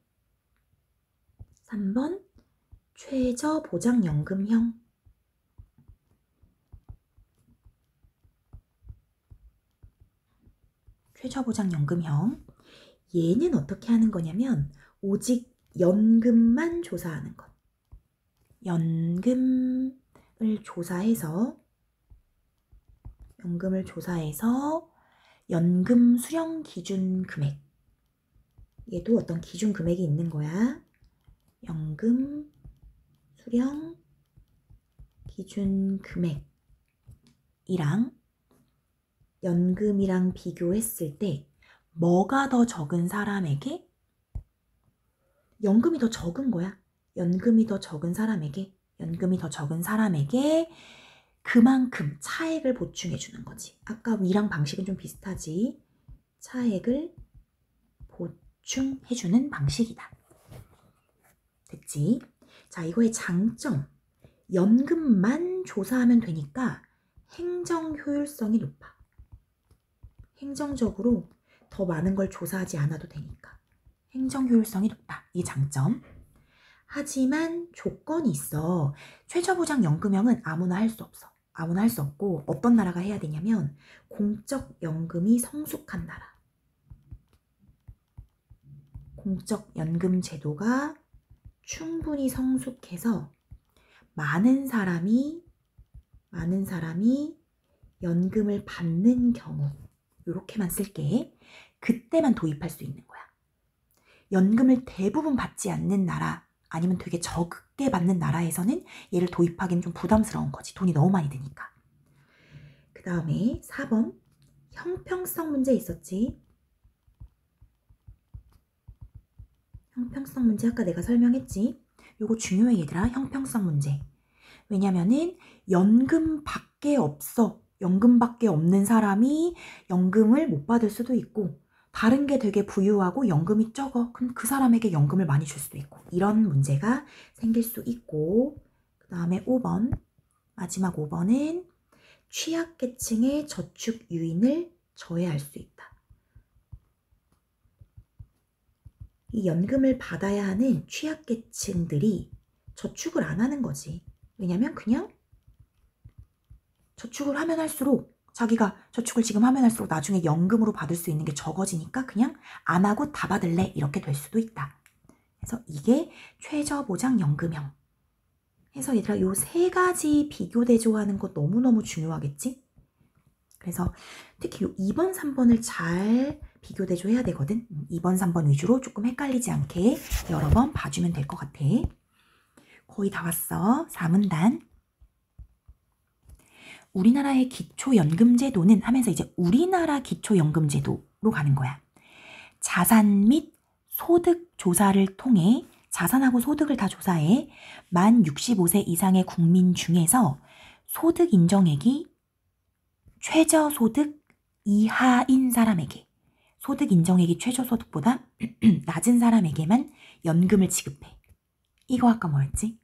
3번 최저보장연금형. 최저보장연금형. 얘는 어떻게 하는 거냐면 오직 연금만 조사하는 것. 연금을 조사해서 연금 수령 기준 금액. 얘도 어떤 기준 금액이 있는 거야. 연금 수령 기준 금액이랑 연금이랑 비교했을 때 뭐가 더 적은 사람에게 연금이 더 적은 거야. 연금이 더 적은 사람에게 그만큼 차액을 보충해 주는 거지. 아까 위랑 방식은 좀 비슷하지. 차액을 보충해 주는 방식이다. 됐지? 자, 이거의 장점. 연금만 조사하면 되니까 행정 효율성이 높아. 행정적으로 더 많은 걸 조사하지 않아도 되니까. 행정 효율성이 높다. 이게 장점. 하지만 조건이 있어. 최저보장연금형은 아무나 할 수 없어. 아무나 할 수 없고 어떤 나라가 해야 되냐면 공적연금이 성숙한 나라. 공적연금 제도가 충분히 성숙해서 많은 사람이 연금을 받는 경우 이렇게만 쓸게. 그때만 도입할 수 있는 거야. 연금을 대부분 받지 않는 나라 아니면 되게 적게 받는 나라에서는 얘를 도입하기는 좀 부담스러운 거지. 돈이 너무 많이 드니까. 그 다음에 4번 형평성 문제 있었지. 형평성 문제 아까 내가 설명했지. 요거 중요해 얘들아. 형평성 문제. 왜냐면은 연금밖에 없어. 연금밖에 없는 사람이 연금을 못 받을 수도 있고 다른 게 되게 부유하고 연금이 적어. 그럼 그 사람에게 연금을 많이 줄 수도 있고 이런 문제가 생길 수 있고 그 다음에 5번 마지막 5번은 취약계층의 저축 유인을 저해할 수 있다. 이 연금을 받아야 하는 취약계층들이 저축을 안 하는 거지. 왜냐면 그냥 저축을 하면 할수록 자기가 저축을 지금 하면 할수록 나중에 연금으로 받을 수 있는 게 적어지니까 그냥 안 하고 다 받을래 이렇게 될 수도 있다. 그래서 이게 최저보장연금형. 해서 얘들아 요 세 가지 비교 대조하는 거 너무너무 중요하겠지? 그래서 특히 요 2번, 3번을 잘 비교 대조해야 되거든. 2번, 3번 위주로 조금 헷갈리지 않게 여러 번 봐주면 될 것 같아. 거의 다 왔어. 4문단. 우리나라의 기초연금제도는 하면서 이제 우리나라 기초연금제도로 가는 거야. 자산 및 소득 조사를 통해 자산하고 소득을 다 조사해 만 65세 이상의 국민 중에서 소득 인정액이 최저소득 이하인 사람에게 소득 인정액이 최저소득보다 낮은 사람에게만 연금을 지급해. 이거 아까 뭐였지?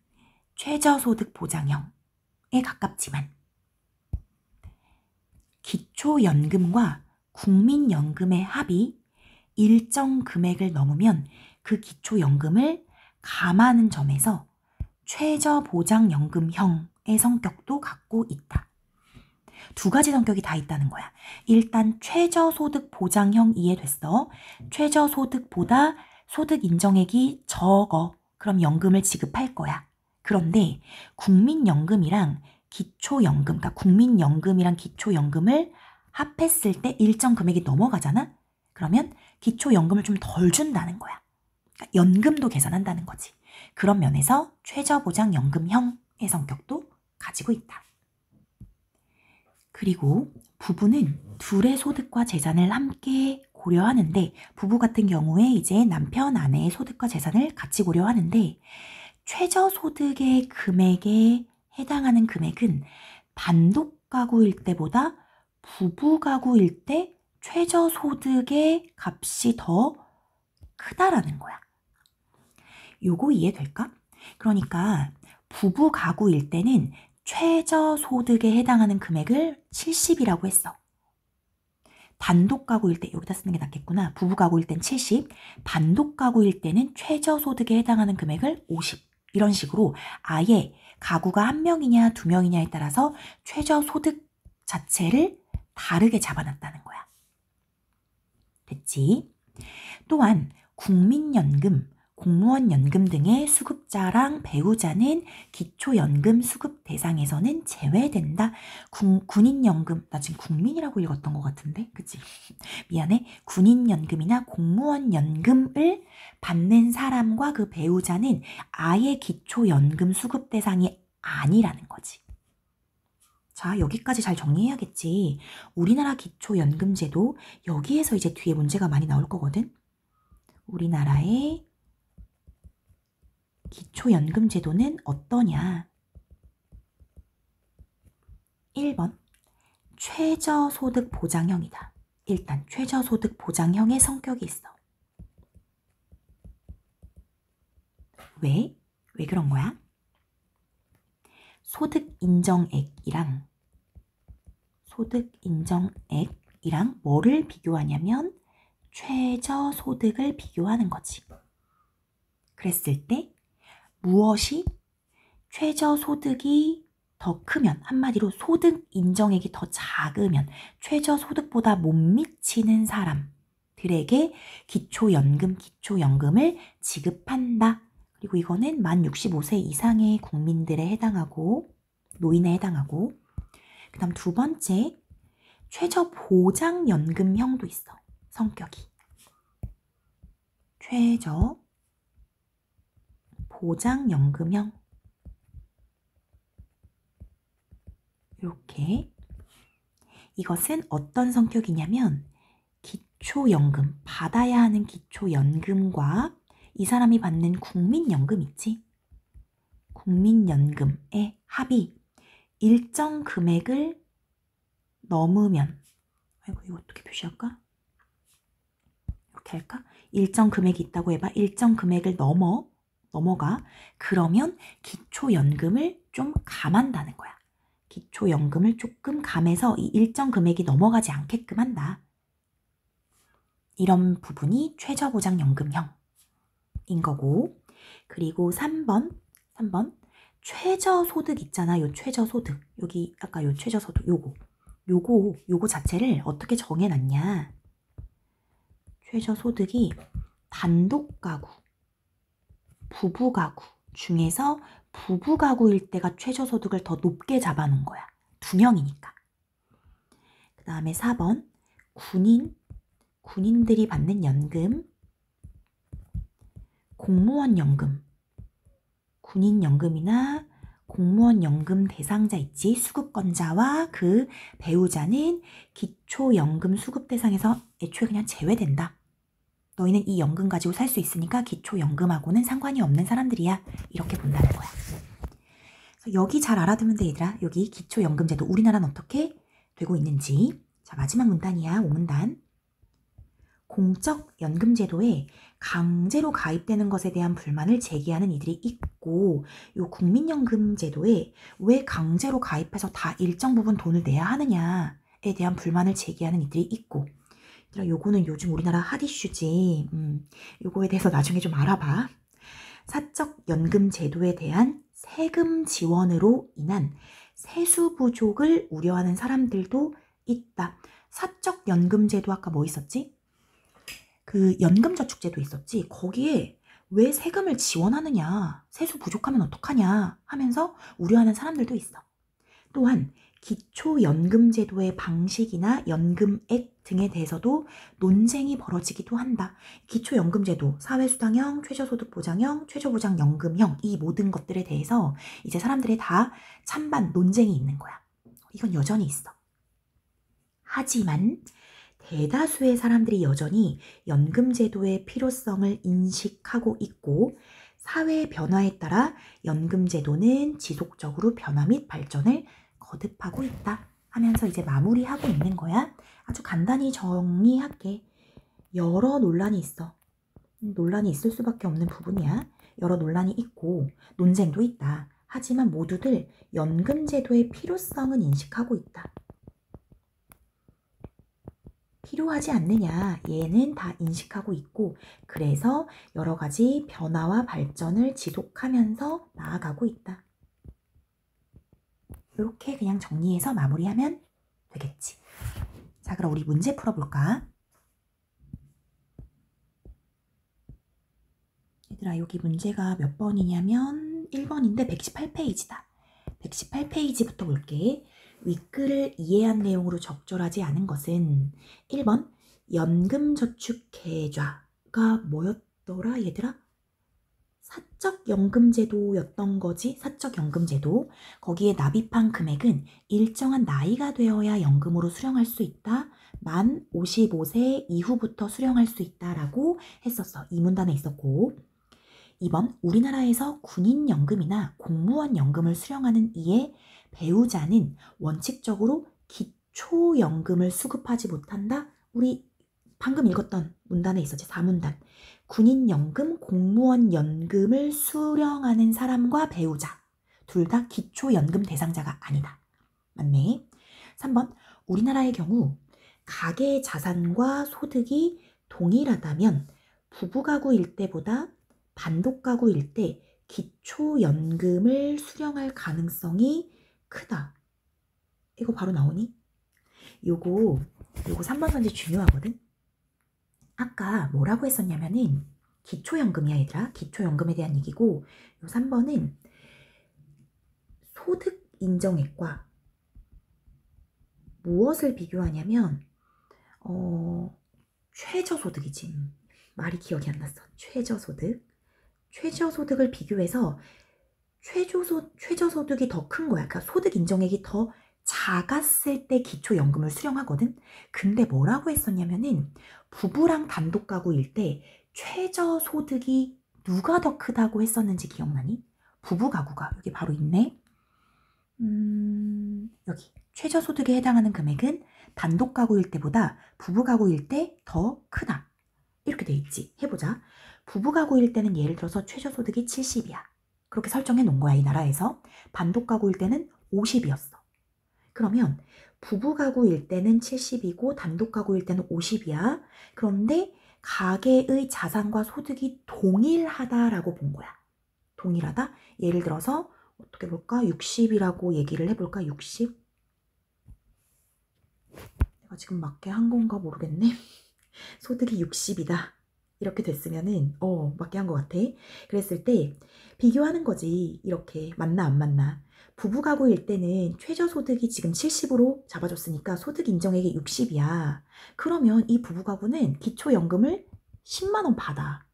최저소득 보장형에 가깝지만 기초연금과 국민연금의 합이 일정 금액을 넘으면 그 기초연금을 감하는 점에서 최저보장연금형의 성격도 갖고 있다. 두 가지 성격이 다 있다는 거야. 일단 최저소득 보장형 이해됐어. 최저소득보다 소득 인정액이 적어. 그럼 연금을 지급할 거야. 그런데 국민연금이랑 기초연금, 그러니까 국민연금이랑 기초연금을 합했을 때 일정 금액이 넘어가잖아? 그러면 기초연금을 좀 덜 준다는 거야. 그러니까 연금도 계산한다는 거지. 그런 면에서 최저보장연금형의 성격도 가지고 있다. 그리고 부부는 둘의 소득과 재산을 함께 고려하는데 부부 같은 경우에 이제 남편, 아내의 소득과 재산을 같이 고려하는데 최저소득의 금액에 해당하는 금액은 단독 가구일 때보다 부부 가구일 때 최저소득의 값이 더 크다라는 거야. 요거 이해될까? 그러니까 부부 가구일 때는 최저소득에 해당하는 금액을 70이라고 했어. 단독 가구일 때 여기다 쓰는 게 낫겠구나. 부부 가구일 땐 70, 단독 가구일 때는 최저소득에 해당하는 금액을 50. 이런 식으로 아예 가구가 한 명이냐 두 명이냐에 따라서 최저소득 자체를 다르게 잡아놨다는 거야. 됐지? 또한 국민연금, 공무원연금 등의 수급자랑 배우자는 기초연금 수급 대상에서는 제외된다. 군인연금, 나 지금 국민이라고 읽었던 것 같은데, 그치? 미안해. 군인연금이나 공무원연금을 받는 사람과 그 배우자는 아예 기초연금 수급 대상이 아니라는 거지. 자, 여기까지 잘 정리해야겠지. 우리나라 기초연금제도, 여기에서 이제 뒤에 문제가 많이 나올 거거든. 우리나라의 기초연금제도는 어떠냐? 1번 최저소득 보장형이다. 일단 최저소득 보장형의 성격이 있어. 왜? 왜 그런 거야? 소득 인정액이랑 뭐를 비교하냐면 최저소득을 비교하는 거지. 그랬을 때 무엇이 최저소득이 더 크면, 한마디로 소득 인정액이 더 작으면 최저소득보다 못 미치는 사람들에게 기초연금을 지급한다. 그리고 이거는 만 65세 이상의 국민들에 해당하고 노인에 해당하고 그 다음 두 번째 최저보장연금형도 있어. 성격이. 최저보장연금형 이렇게 이것은 어떤 성격이냐면 기초연금, 받아야 하는 기초연금과 이 사람이 받는 국민연금 있지? 국민연금의 합이 일정 금액을 넘으면, 아이고 이거 어떻게 표시할까? 이렇게 할까? 일정 금액이 있다고 해봐. 일정 금액을 넘어가. 그러면 기초연금을 좀 감한다는 거야. 기초연금을 조금 감해서 이 일정 금액이 넘어가지 않게끔 한다. 이런 부분이 최저보장연금형인 거고, 그리고 3번 최저소득 있잖아. 요 최저소득, 여기 아까 요 최저소득 요거 자체를 어떻게 정해놨냐. 최저소득이 단독가구, 부부가구 중에서 부부가구일 때가 최저소득을 더 높게 잡아놓은 거야. 2명이니까. 그 다음에 4번 군인들이 받는 연금, 공무원연금, 군인연금이나 공무원연금 대상자 있지. 수급권자와 그 배우자는 기초연금 수급 대상에서 애초에 그냥 제외된다. 너희는 이 연금 가지고 살 수 있으니까 기초연금하고는 상관이 없는 사람들이야. 이렇게 본다는 거야. 그래서 여기 잘 알아두면 돼, 얘들아. 여기 기초연금제도 우리나라는 어떻게 되고 있는지. 자, 마지막 문단이야. 5문단. 공적연금제도에 강제로 가입되는 것에 대한 불만을 제기하는 이들이 있고, 요 국민연금제도에 왜 강제로 가입해서 다 일정 부분 돈을 내야 하느냐에 대한 불만을 제기하는 이들이 있고, 요거는 요즘 우리나라 핫이슈지. 요거에 대해서 나중에 좀 알아봐. 사적연금제도에 대한 세금 지원으로 인한 세수 부족을 우려하는 사람들도 있다. 사적연금제도 아까 뭐 있었지? 그 연금저축제도 있었지. 거기에 왜 세금을 지원하느냐, 세수 부족하면 어떡하냐 하면서 우려하는 사람들도 있어. 또한 기초연금제도의 방식이나 연금액 등에 대해서도 논쟁이 벌어지기도 한다. 기초연금제도, 사회수당형, 최저소득보장형, 최저보장연금형, 이 모든 것들에 대해서 이제 사람들이 다 찬반 논쟁이 있는 거야. 이건 여전히 있어. 하지만 대다수의 사람들이 여전히 연금제도의 필요성을 인식하고 있고, 사회의 변화에 따라 연금제도는 지속적으로 변화 및 발전을 거듭하고 있다 하면서 이제 마무리하고 있는 거야. 아주 간단히 정리할게. 여러 논란이 있어. 논란이 있을 수밖에 없는 부분이야. 여러 논란이 있고 논쟁도 있다. 하지만 모두들 연금제도의 필요성은 인식하고 있다. 필요하지 않느냐, 얘는 다 인식하고 있고, 그래서 여러 가지 변화와 발전을 지속하면서 나아가고 있다. 이렇게 그냥 정리해서 마무리하면 되겠지. 자, 그럼 우리 문제 풀어볼까? 얘들아, 여기 문제가 몇 번이냐면 1번인데 118페이지다. 118페이지부터 볼게. 윗글을 이해한 내용으로 적절하지 않은 것은 1번 연금저축계좌가 뭐였더라 얘들아? 사적연금제도였던 거지. 사적연금제도. 거기에 납입한 금액은 일정한 나이가 되어야 연금으로 수령할 수 있다. 만 55세 이후부터 수령할 수 있다라고 했었어. 이 문단에 있었고, 2번 우리나라에서 군인연금이나 공무원연금을 수령하는 이의 배우자는 원칙적으로 기초연금을 수급하지 못한다. 우리 방금 읽었던 문단에 있었지. 4문단. 군인연금, 공무원연금을 수령하는 사람과 배우자 둘 다 기초연금 대상자가 아니다. 맞네. 3번 우리나라의 경우 가계 자산과 소득이 동일하다면 부부가구일 때보다 단독가구일 때 기초연금을 수령할 가능성이 크다. 이거 바로 나오니? 요거 3번 문제 중요하거든. 아까 뭐라고 했었냐면은 기초연금이야 얘들아. 기초연금에 대한 얘기고, 요 3번은 소득 인정액과 무엇을 비교하냐면 최저소득이지. 말이 기억이 안 났어. 최저소득을 비교해서 최저소득이 더 큰 거야. 그러니까 소득 인정액이 더 작았을 때 기초연금을 수령하거든. 근데 뭐라고 했었냐면은 부부랑 단독 가구일 때 최저소득이 누가 더 크다고 했었는지 기억나니? 부부 가구가 여기 바로 있네. 여기 최저소득에 해당하는 금액은 단독 가구일 때보다 부부 가구일 때 더 크다. 이렇게 돼 있지. 해보자. 부부 가구일 때는 예를 들어서 최저소득이 70이야. 그렇게 설정해 놓은 거야, 이 나라에서. 단독 가구일 때는 50이었어. 그러면 부부 가구일 때는 70이고 단독 가구일 때는 50이야. 그런데 가계의 자산과 소득이 동일하다라고 본 거야. 동일하다? 예를 들어서 어떻게 볼까? 60이라고 얘기를 해볼까? 60? 내가 지금 맞게 한 건가 모르겠네. 소득이 60이다. 이렇게 됐으면은 맞게 한 것 같아. 그랬을 때 비교하는 거지. 이렇게 맞나 안 맞나. 부부 가구일 때는 최저소득이 지금 70으로 잡아줬으니까 소득 인정액이 60이야. 그러면 이 부부 가구는 기초연금을 10만 원 받아.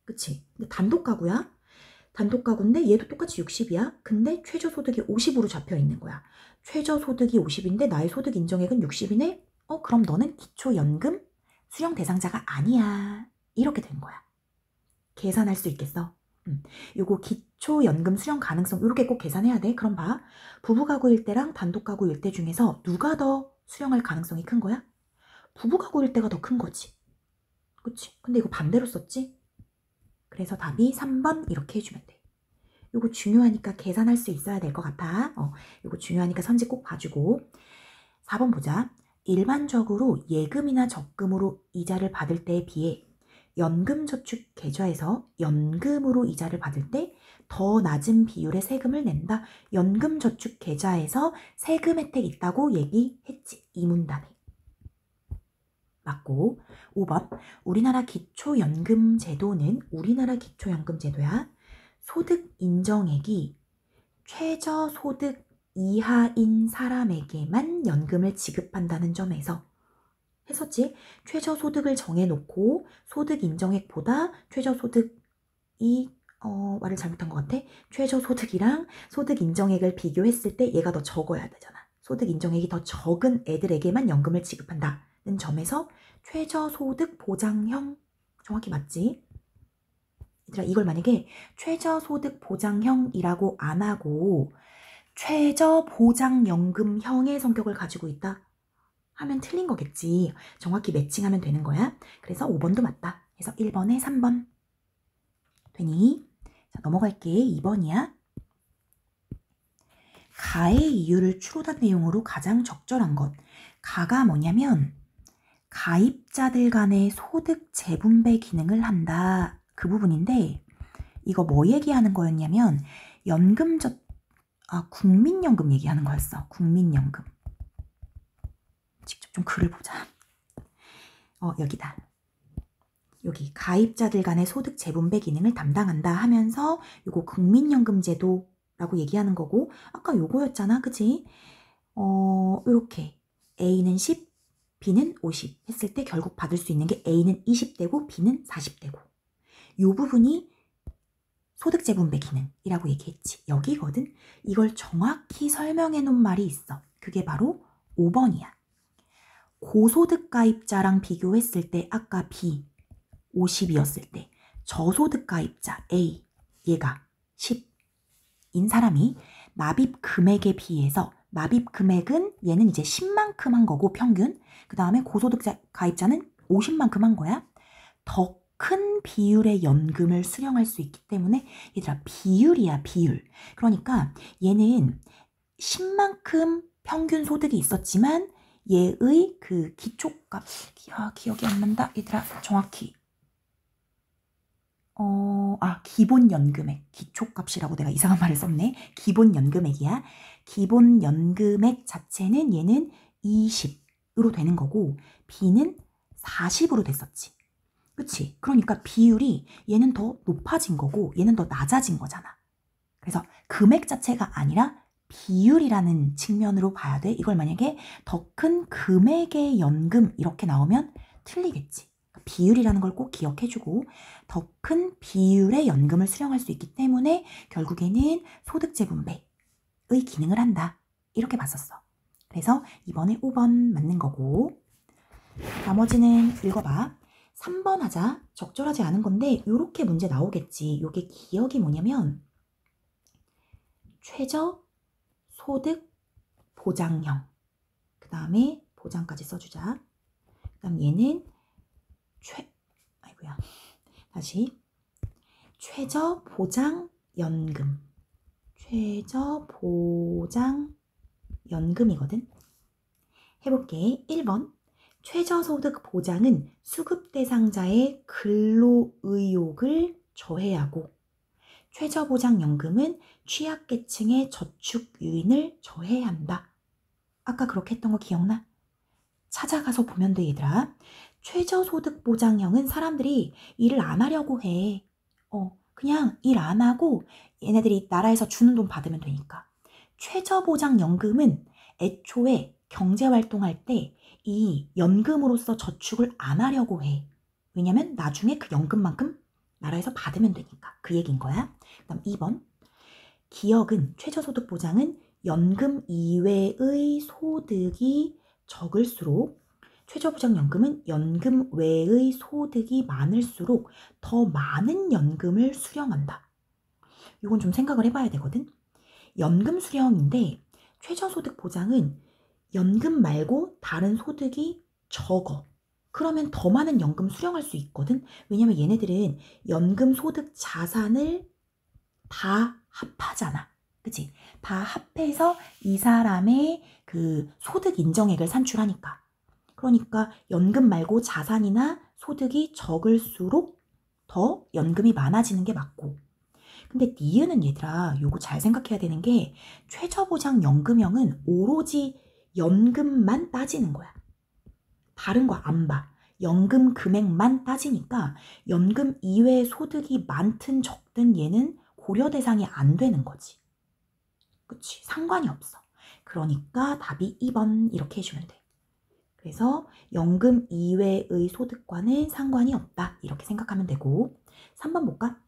그치? 근데 단독 가구야. 단독 가구인데 얘도 똑같이 60이야. 근데 최저소득이 50으로 잡혀 있는 거야. 최저소득이 50인데 나의 소득 인정액은 60이네? 그럼 너는 기초연금 수령 대상자가 아니야. 이렇게 된 거야. 계산할 수 있겠어? 요거 기초연금 수령 가능성 이렇게 꼭 계산해야 돼. 그럼 봐. 부부 가구일 때랑 단독 가구일 때 중에서 누가 더 수령할 가능성이 큰 거야? 부부 가구일 때가 더 큰 거지. 그치? 근데 이거 반대로 썼지? 그래서 답이 3번 이렇게 해주면 돼. 요거 중요하니까 계산할 수 있어야 될 것 같아. 요거 중요하니까 선지 꼭 봐주고. 4번 보자. 일반적으로 예금이나 적금으로 이자를 받을 때에 비해 연금저축 계좌에서 연금으로 이자를 받을 때 더 낮은 비율의 세금을 낸다. 연금저축 계좌에서 세금 혜택 있다고 얘기했지. 이 문단에. 맞고. 5번. 우리나라 기초연금제도는 우리나라 기초연금제도야. 소득 인정액이 최저소득 이하인 사람에게만 연금을 지급한다는 점에서 했었지. 최저소득을 정해놓고 소득 인정액보다 최저소득이 말을 잘못한 것 같아. 최저소득이랑 소득 인정액을 비교했을 때 얘가 더 적어야 되잖아. 소득 인정액이 더 적은 애들에게만 연금을 지급한다는 점에서 최저소득 보장형 정확히 맞지? 얘들아 이걸 만약에 최저소득 보장형이라고 안 하고 최저보장연금형의 성격을 가지고 있다 하면 틀린 거겠지. 정확히 매칭하면 되는 거야. 그래서 5번도 맞다. 그래서 1번에 3번 되니? 자, 넘어갈게. 2번이야. 가의 이유를 추론한 내용으로 가장 적절한 것. 가가 뭐냐면 가입자들 간의 소득 재분배 기능을 한다. 그 부분인데 이거 뭐 얘기하는 거였냐면 국민연금 얘기하는 거였어. 국민연금. 직접 좀 글을 보자. 여기다. 여기 가입자들 간의 소득 재분배 기능을 담당한다 하면서 요거 국민연금제도라고 얘기하는 거고 아까 요거였잖아. 그치? 요렇게 A는 10, B는 50 했을 때 결국 받을 수 있는 게 A는 20대고 B는 40대고 요 부분이 소득 재분배 기능이라고 얘기했지. 여기거든. 이걸 정확히 설명해 놓은 말이 있어. 그게 바로 5번이야. 고소득 가입자랑 비교했을 때 아까 B 50이었을 때 저소득 가입자 A 얘가 10인 사람이 납입 금액에 비해서 납입 금액은 얘는 이제 10만큼 한 거고 평균 그 다음에 고소득 가입자는 50만큼 한 거야. 더 큰 비율의 연금을 수령할 수 있기 때문에 얘들아 비율이야 비율. 그러니까 얘는 10만큼 평균 소득이 있었지만 얘의 그 기초값 기억이 안 난다. 얘들아 정확히 기본연금액 기초값이라고 내가 이상한 말을 썼네. 기본연금액이야. 기본연금액 자체는 얘는 20으로 되는 거고 B는 40으로 됐었지. 그치? 그러니까 비율이 얘는 더 높아진 거고 얘는 더 낮아진 거잖아. 그래서 금액 자체가 아니라 비율이라는 측면으로 봐야 돼. 이걸 만약에 더 큰 금액의 연금 이렇게 나오면 틀리겠지. 비율이라는 걸 꼭 기억해주고 더 큰 비율의 연금을 수령할 수 있기 때문에 결국에는 소득 재분배의 기능을 한다. 이렇게 봤었어. 그래서 이번에 5번 맞는 거고, 나머지는 읽어봐. 3번 하자. 적절하지 않은 건데 이렇게 문제 나오겠지. 요게 기억이 뭐냐면 최저 소득 보장형. 그 다음에 보장까지 써주자. 그 다음 얘는 다시 최저 보장 연금. 최저 보장 연금이거든. 해볼게. 1번. 최저소득 보장은 수급 대상자의 근로 의욕을 저해하고, 최저보장연금은 취약계층의 저축 유인을 저해한다. 아까 그렇게 했던 거 기억나? 찾아가서 보면 돼, 얘들아. 최저소득 보장형은 사람들이 일을 안 하려고 해. 그냥 일 안 하고 얘네들이 나라에서 주는 돈 받으면 되니까. 최저보장연금은 애초에 경제활동할 때 이 연금으로서 저축을 안 하려고 해. 왜냐면 나중에 그 연금만큼 나라에서 받으면 되니까. 그 얘기인 거야. 그 다음 2번. 기억은, 최저소득 보장은 연금 이외의 소득이 적을수록, 최저보장연금은 연금 외의 소득이 많을수록 더 많은 연금을 수령한다. 이건 좀 생각을 해봐야 되거든. 연금 수령인데 최저소득 보장은 연금 말고 다른 소득이 적어. 그러면 더 많은 연금 수령할 수 있거든. 왜냐면 얘네들은 연금 소득 자산을 다 합하잖아. 그치? 다 합해서 이 사람의 그 소득 인정액을 산출하니까. 그러니까 연금 말고 자산이나 소득이 적을수록 더 연금이 많아지는 게 맞고. 근데 니은은 얘들아, 요거 잘 생각해야 되는 게 최저보장 연금형은 오로지 연금만 따지는 거야. 다른 거 안 봐. 연금 금액만 따지니까 연금 이외의 소득이 많든 적든 얘는 고려 대상이 안 되는 거지. 그치? 상관이 없어. 그러니까 답이 2번 이렇게 해주면 돼. 그래서 연금 이외의 소득과는 상관이 없다. 이렇게 생각하면 되고. 3번 볼까?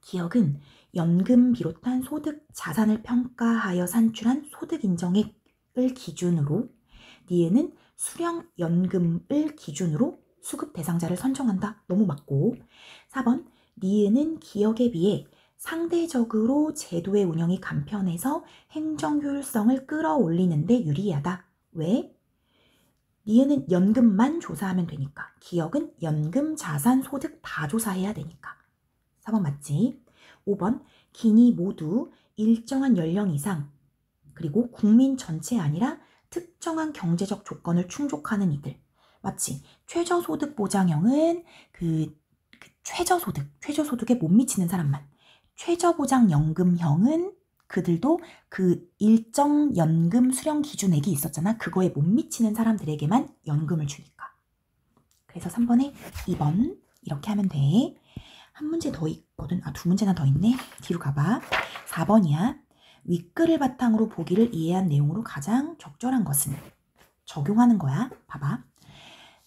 기억은 연금 비롯한 소득 자산을 평가하여 산출한 소득 인정액을 기준으로, 니은은 수령 연금을 기준으로 수급 대상자를 선정한다. 너무 맞고. 4번. 니은은 기억에 비해 상대적으로 제도의 운영이 간편해서 행정 효율성을 끌어올리는 데 유리하다. 왜? 니은은 연금만 조사하면 되니까. 기억은 연금, 자산, 소득 다 조사해야 되니까. 4번 맞지? 5번. 기니 모두 일정한 연령 이상, 그리고 국민 전체 아니라 특정한 경제적 조건을 충족하는 이들. 맞지? 최저소득 보장형은 최저소득에 못 미치는 사람만. 최저보장연금형은 그들도 그 일정 연금 수령 기준액이 있었잖아. 그거에 못 미치는 사람들에게만 연금을 주니까. 그래서 3번에 2번 이렇게 하면 돼. 한 문제 더 있거든. 두 문제나 더 있네. 뒤로 가봐. 4번이야. 윗글을 바탕으로 보기를 이해한 내용으로 가장 적절한 것은? 적용하는 거야. 봐봐.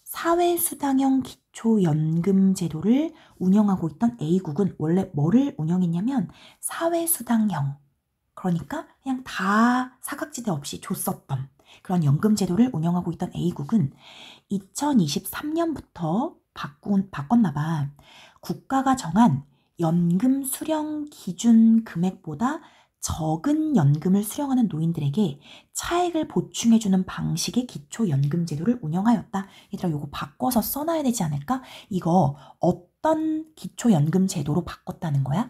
사회수당형 기초연금제도를 운영하고 있던 A국은 원래 뭐를 운영했냐면 사회수당형, 그러니까 그냥 다 사각지대 없이 줬었던 그런 연금제도를 운영하고 있던 A국은 2023년부터 바꿨나 봐. 국가가 정한 연금 수령 기준 금액보다 적은 연금을 수령하는 노인들에게 차액을 보충해주는 방식의 기초연금제도를 운영하였다. 얘들아, 이거 바꿔서 써놔야 되지 않을까? 이거 어떤 기초연금제도로 바꿨다는 거야?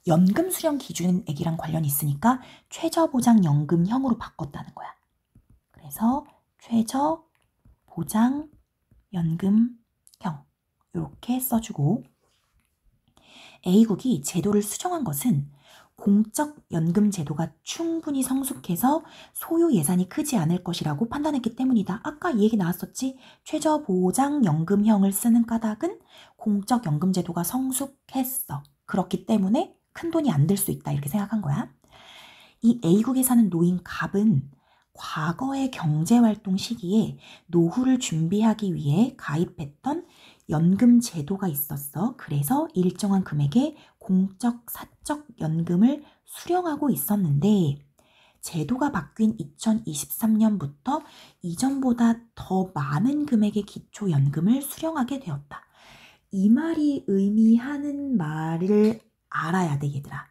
연금 수령 기준액이랑 관련이 있으니까 최저보장연금형으로 바꿨다는 거야. 그래서 최저보장연금형 이렇게 써주고, A국이 제도를 수정한 것은 공적 연금 제도가 충분히 성숙해서 소요 예산이 크지 않을 것이라고 판단했기 때문이다. 아까 이 얘기 나왔었지? 최저보장연금형을 쓰는 까닭은 공적 연금 제도가 성숙했어. 그렇기 때문에 큰 돈이 안 들 수 있다. 이렇게 생각한 거야. 이 A국에 사는 노인 갑은 과거의 경제활동 시기에 노후를 준비하기 위해 가입했던 연금 제도가 있었어. 그래서 일정한 금액의 공적 사적 연금을 수령하고 있었는데, 제도가 바뀐 2023년부터 이전보다 더 많은 금액의 기초연금을 수령하게 되었다. 이 말이 의미하는 말을 알아야 돼, 얘들아.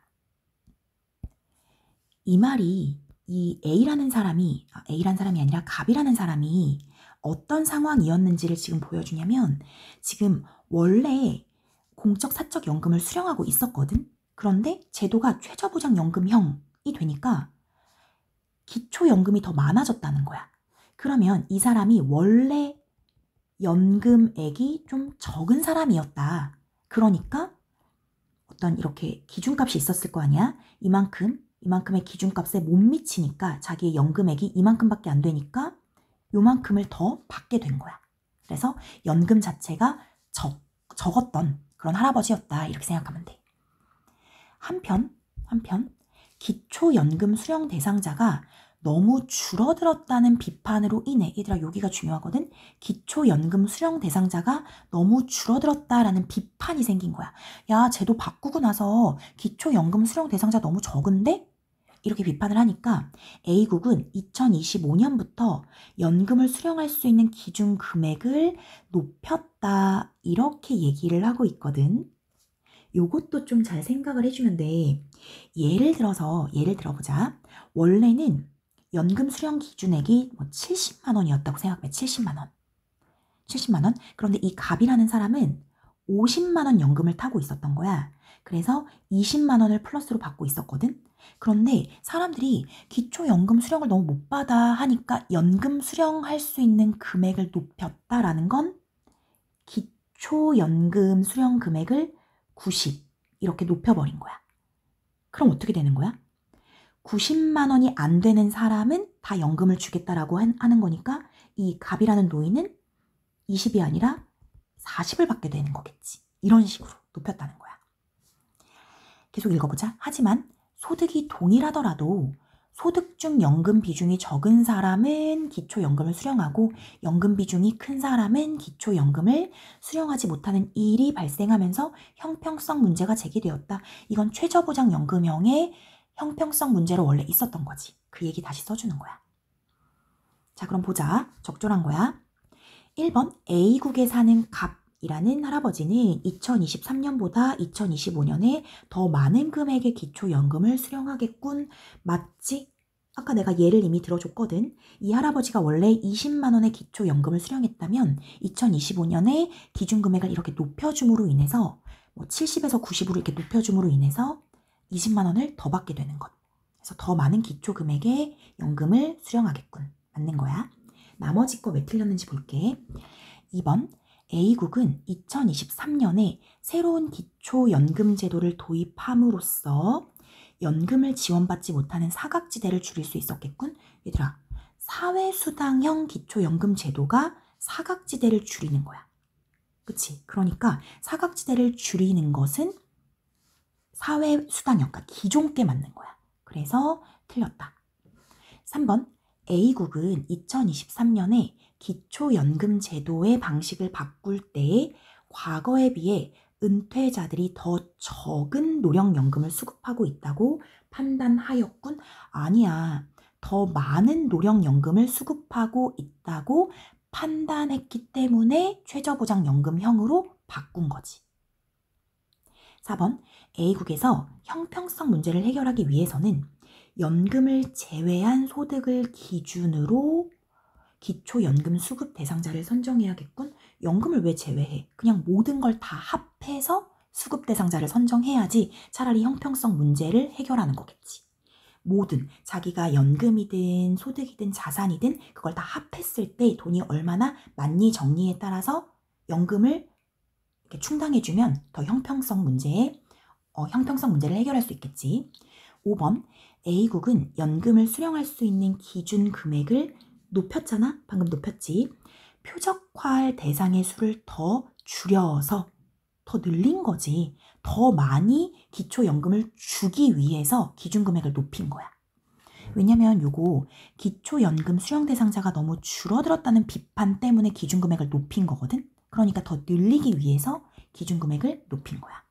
이 말이 이 A라는 사람이 아니라 갑이라는 사람이 어떤 상황이었는지를 지금 보여주냐면, 지금 원래 공적 사적 연금을 수령하고 있었거든. 그런데 제도가 최저보장연금형이 되니까 기초연금이 더 많아졌다는 거야. 그러면 이 사람이 원래 연금액이 좀 적은 사람이었다. 그러니까 어떤 이렇게 기준값이 있었을 거 아니야. 이만큼의 기준값에 못 미치니까 자기의 연금액이 이만큼밖에 안 되니까 요만큼을 더 받게 된 거야. 그래서 연금 자체가 적었던 그런 할아버지였다. 이렇게 생각하면 돼. 한편 기초연금 수령 대상자가 너무 줄어들었다는 비판으로 인해, 얘들아 여기가 중요하거든. 기초연금 수령 대상자가 너무 줄어들었다라는 비판이 생긴 거야. 야, 제도 바꾸고 나서 기초연금 수령 대상자 너무 적은데? 이렇게 비판을 하니까 A국은 2025년부터 연금을 수령할 수 있는 기준 금액을 높였다. 이렇게 얘기를 하고 있거든. 요것도 좀 잘 생각을 해주면 돼. 예를 들어보자. 원래는 연금 수령 기준액이 70만 원이었다고 생각해. 70만 원. 그런데 이 갑이라는 사람은 50만 원 연금을 타고 있었던 거야. 그래서 20만 원을 플러스로 받고 있었거든. 그런데 사람들이 기초연금 수령을 너무 못 받아 하니까 연금 수령할 수 있는 금액을 높였다라는 건 기초연금 수령 금액을 90 이렇게 높여버린 거야. 그럼 어떻게 되는 거야? 90만 원이 안 되는 사람은 다 연금을 주겠다라고 하는 거니까 이 갑이라는 노인은 20이 아니라 40을 받게 되는 거겠지. 이런 식으로 높였다는 거야. 계속 읽어보자. 하지만 소득이 동일하더라도 소득 중 연금 비중이 적은 사람은 기초연금을 수령하고 연금 비중이 큰 사람은 기초연금을 수령하지 못하는 일이 발생하면서 형평성 문제가 제기되었다. 이건 최저보장연금형의 형평성 문제로 원래 있었던 거지. 그 얘기 다시 써주는 거야. 자, 그럼 보자. 적절한 거야. 1번 A국에 사는 갑이라는 할아버지는 2023년보다 2025년에 더 많은 금액의 기초연금을 수령하겠군. 맞지? 아까 내가 예를 이미 들어줬거든. 이 할아버지가 원래 20만 원의 기초연금을 수령했다면 2025년에 기준금액을 이렇게 높여줌으로 인해서 70에서 90으로 이렇게 높여줌으로 인해서 20만 원을 더 받게 되는 것. 그래서 더 많은 기초금액의 연금을 수령하겠군. 맞는 거야. 나머지 거 왜 틀렸는지 볼게. 2번 A국은 2023년에 새로운 기초연금 제도를 도입함으로써 연금을 지원받지 못하는 사각지대를 줄일 수 있었겠군. 얘들아, 사회수당형 기초연금 제도가 사각지대를 줄이는 거야. 그치? 그러니까 사각지대를 줄이는 것은 사회수당형, 그러니까 기존께 맞는 거야. 그래서 틀렸다. 3번 A국은 2023년에 기초연금 제도의 방식을 바꿀 때 과거에 비해 은퇴자들이 더 적은 노령연금을 수급하고 있다고 판단하였군. 아니야. 더 많은 노령연금을 수급하고 있다고 판단했기 때문에 최저보장연금형으로 바꾼 거지. 4번 A국에서 형평성 문제를 해결하기 위해서는 연금을 제외한 소득을 기준으로 기초연금 수급 대상자를 선정해야겠군. 연금을 왜 제외해? 그냥 모든 걸 다 합해서 수급 대상자를 선정해야지 차라리 형평성 문제를 해결하는 거겠지. 모든 자기가 연금이든 소득이든 자산이든 그걸 다 합했을 때 돈이 얼마나 많니 적니에 따라서 연금을 이렇게 충당해주면 더 형평성 문제를 해결할 수 있겠지. 5번 A국은 연금을 수령할 수 있는 기준 금액을 높였잖아. 방금 높였지. 표적화할 대상의 수를 더 줄여서 더 늘린 거지. 더 많이 기초연금을 주기 위해서 기준금액을 높인 거야. 왜냐면 요거 기초연금 수령 대상자가 너무 줄어들었다는 비판 때문에 기준금액을 높인 거거든. 그러니까 더 늘리기 위해서 기준금액을 높인 거야.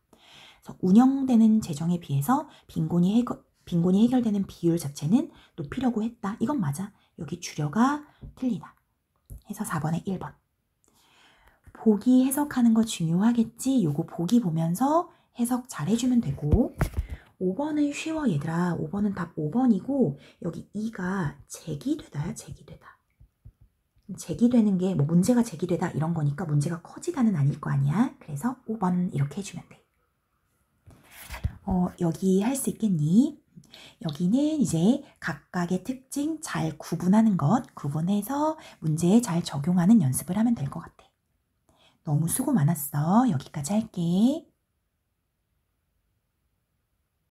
그래서 운영되는 재정에 비해서 빈곤이 빈곤이 해결되는 비율 자체는 높이려고 했다. 이건 맞아. 여기 주려가 틀리다. 해서 4번에 1번. 보기 해석하는 거 중요하겠지? 요거 보기 보면서 해석 잘 해주면 되고 5번은 쉬워 얘들아. 5번은 답 5번이고 여기 2가 제기되다야. 제기되다. 제기되는 게 뭐 문제가 제기되다 이런 거니까 문제가 커지다는 아닐 거 아니야. 그래서 5번 이렇게 해주면 돼. 여기 할 수 있겠니? 여기는 이제 각각의 특징 잘 구분하는 것, 구분해서 문제에 잘 적용하는 연습을 하면 될 것 같아. 너무 수고 많았어. 여기까지 할게.